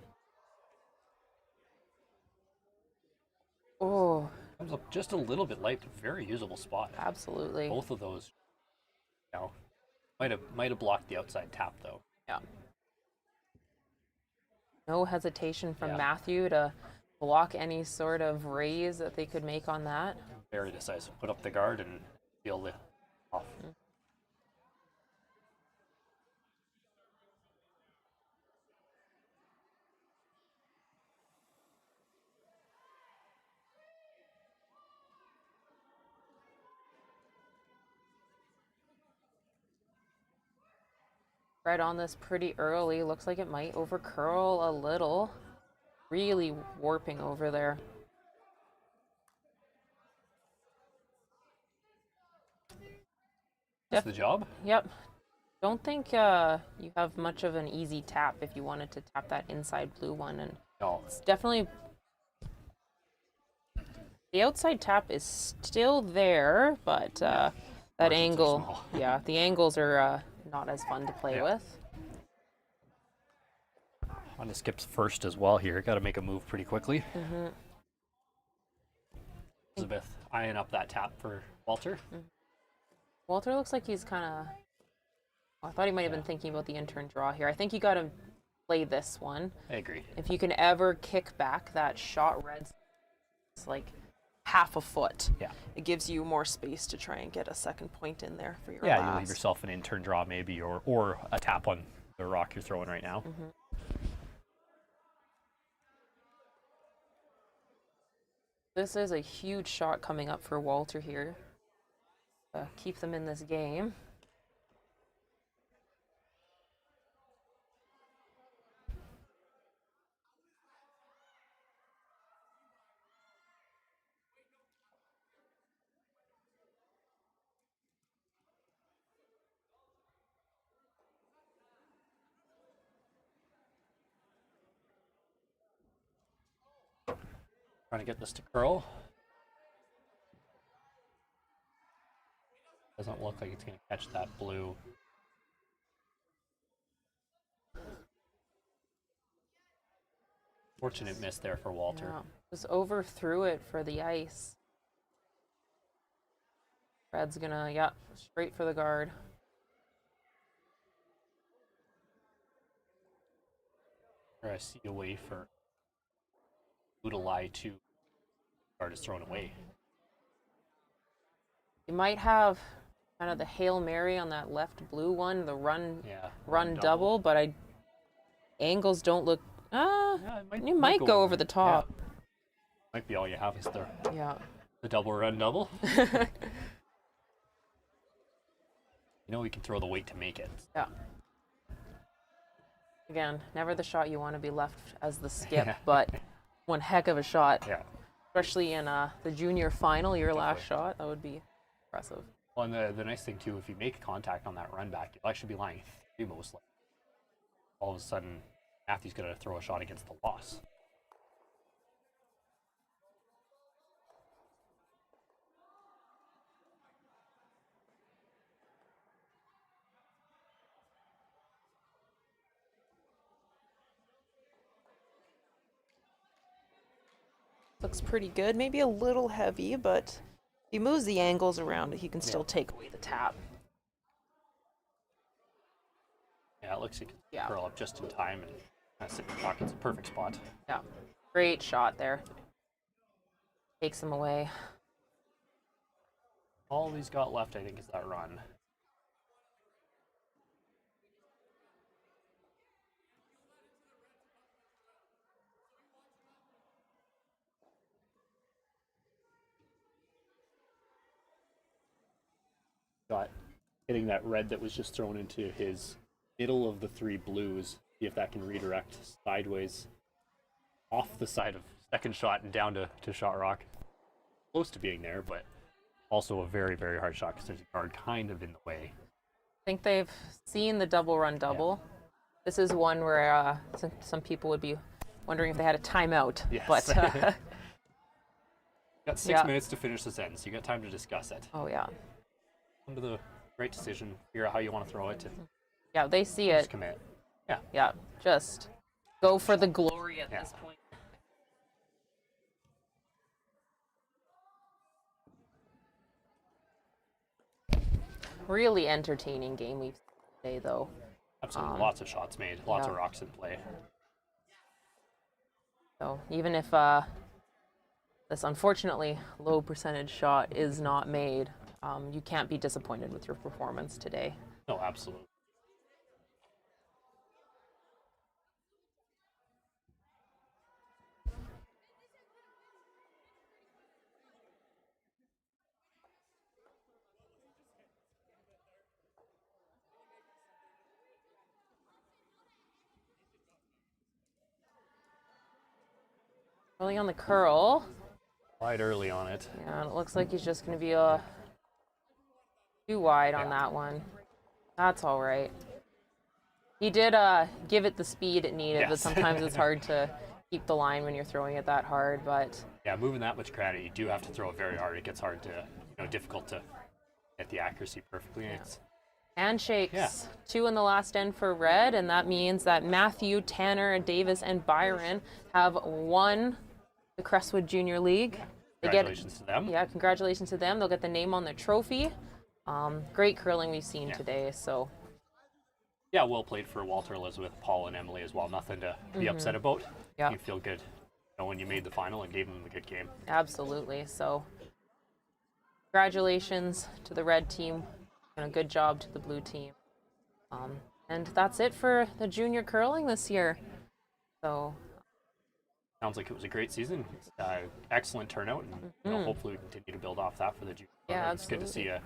Oh. comes up just a little bit light, very usable spot. Absolutely. Both of those, might have blocked the outside tap though. Yeah. No hesitation from Matthew to block any sort of raise that they could make on that. Very decisive. Put up the guard and feel the off. Right on this pretty early. Looks like it might over curl a little. Really warping over there. That's the job. Yep. Don't think you have much of an easy tap if you wanted to tap that inside blue one. And it's definitely... The outside tap is still there, but that angle... Yeah, the angles are not as fun to play with. On to Skip's first as well here. Got to make a move pretty quickly. Elizabeth eyeing up that tap for Walter. Walter looks like he's kind of... I thought he might have been thinking about the in-turn draw here. I think you got to play this one. I agree. If you can ever kick back that shot red, it's like half a foot. Yeah. It gives you more space to try and get a second point in there for your last. last. You leave yourself an in-turn draw maybe, or a tap on the rock you're throwing right now. This is a huge shot coming up for Walter here. Keep them in this game. Trying to get this to curl. Doesn't look like it's going to catch that blue. Fortunate miss there for Walter. Yeah. Just overthrew it for the ice. Red's gonna, yeah, straight for the guard. A seat away for Blue to lie to. Guard is thrown away. You might have kind of the Hail Mary on that left blue one, the run double, but angles don't look. You might go over the top. Yeah. Might be all you have is Yeah. the double run double. We can throw the weight to make it. Yeah. Again, never the shot you want to be left as the skip, but one heck of a shot. Yeah. Especially in the junior final, your last shot, that would be impressive. Well, and the nice thing too, if you make contact on that run back, you'll actually be lying 3 most likely. All of a sudden, Matthew's going to throw a shot against the loss. Looks pretty good. Maybe a little heavy, but if he moves the angles around, he can still take away the tap. Yeah, it looks like it can curl up just in time and kind of sit in the pocket. It's a perfect spot. Yeah, great shot there. Takes him away. All he's got left, I think, is that run. Got hitting that red that was just thrown into his middle of the 3 blues. See if that can redirect sideways off the side of second shot and down to shot rock. Close to being there, but also a very, very hard shot because there's a guard kind of in the way. I think they've seen the double run double. Yeah. This is one where some people would be wondering if they had a timeout. Yes. But got 6 minutes to finish the sentence. You got time to discuss it. Oh yeah. Come to the right decision. Figure out how you want to throw it. Yeah, they see it. Just commit. Yeah. Yeah. Just go for the glory at this point. Really entertaining game we've seen today, though. Absolutely. Lots of shots made. Lots of rocks in play. So even if this unfortunately low percentage shot is not made, you can't be disappointed with your performance today. No, absolutely. Early on the curl. Wide early on it. Yeah, and it looks like he's just going to be too wide on that one. That's all right. He did give it the speed it needed, but sometimes it's hard to keep the line when you're throwing it that hard. But yeah, moving that much granite, you do have to throw it very hard. It gets hard to, difficult to get the accuracy perfectly. Yeah. Handshakes, 2 in the last end for red, and that means that Matthew, Tanner, Davis, and Byron have won the Crestwood Junior League. Congratulations to them. Yeah, congratulations to them. They'll get the name on the trophy. Great curling we've seen today. So. Yeah, well played for Walter, Elizabeth, Paul, and Emily as well. Nothing to be upset about. Yeah. You feel good knowing you made the final and gave them a good game. Absolutely. So, congratulations to the red team. And a good job to the blue team. And that's it for the junior curling this year. So. Sounds like it was a great season. Excellent turnout, and hopefully we continue to build off that for the junior. Yeah, it's good to see a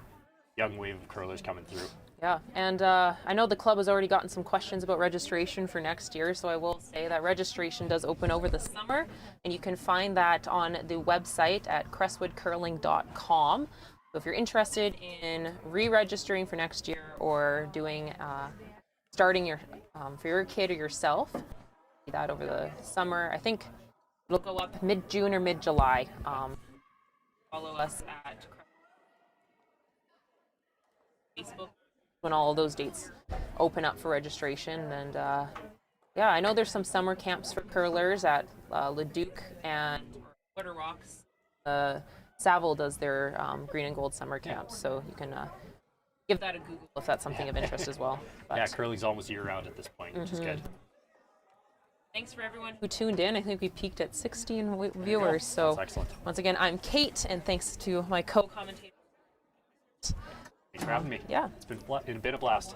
young wave of curlers coming through. Yeah, and I know the club has already gotten some questions about registration for next year, so I will say that registration does open over the summer, and you can find that on the website at crestwoodcurling.com. So if you're interested in re-registering for next year or doing starting your for your kid or yourself, do that over the summer. I think it'll go up mid-June or mid-July. Follow us at Facebook when all of those dates open up for registration, and Yeah, I know there's some summer camps for curlers at Leduc and Water Rocks. Saville does their green and gold summer camps, so you can give that a Google if that's something of interest as well. But Yeah, curling's almost year-round at this point, which is good. thanks for everyone who tuned in. I think we peaked at 16 viewers. So That's excellent. once again, I'm Kate, and thanks to my co-commentator. Thanks for having me. Yeah. It's been a blast.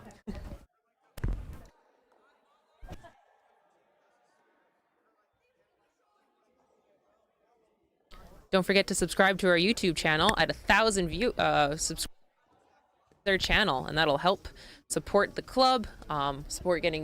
Don't forget to subscribe to our YouTube channel at 1,000 subscribe their channel, and that'll help support the club, support getting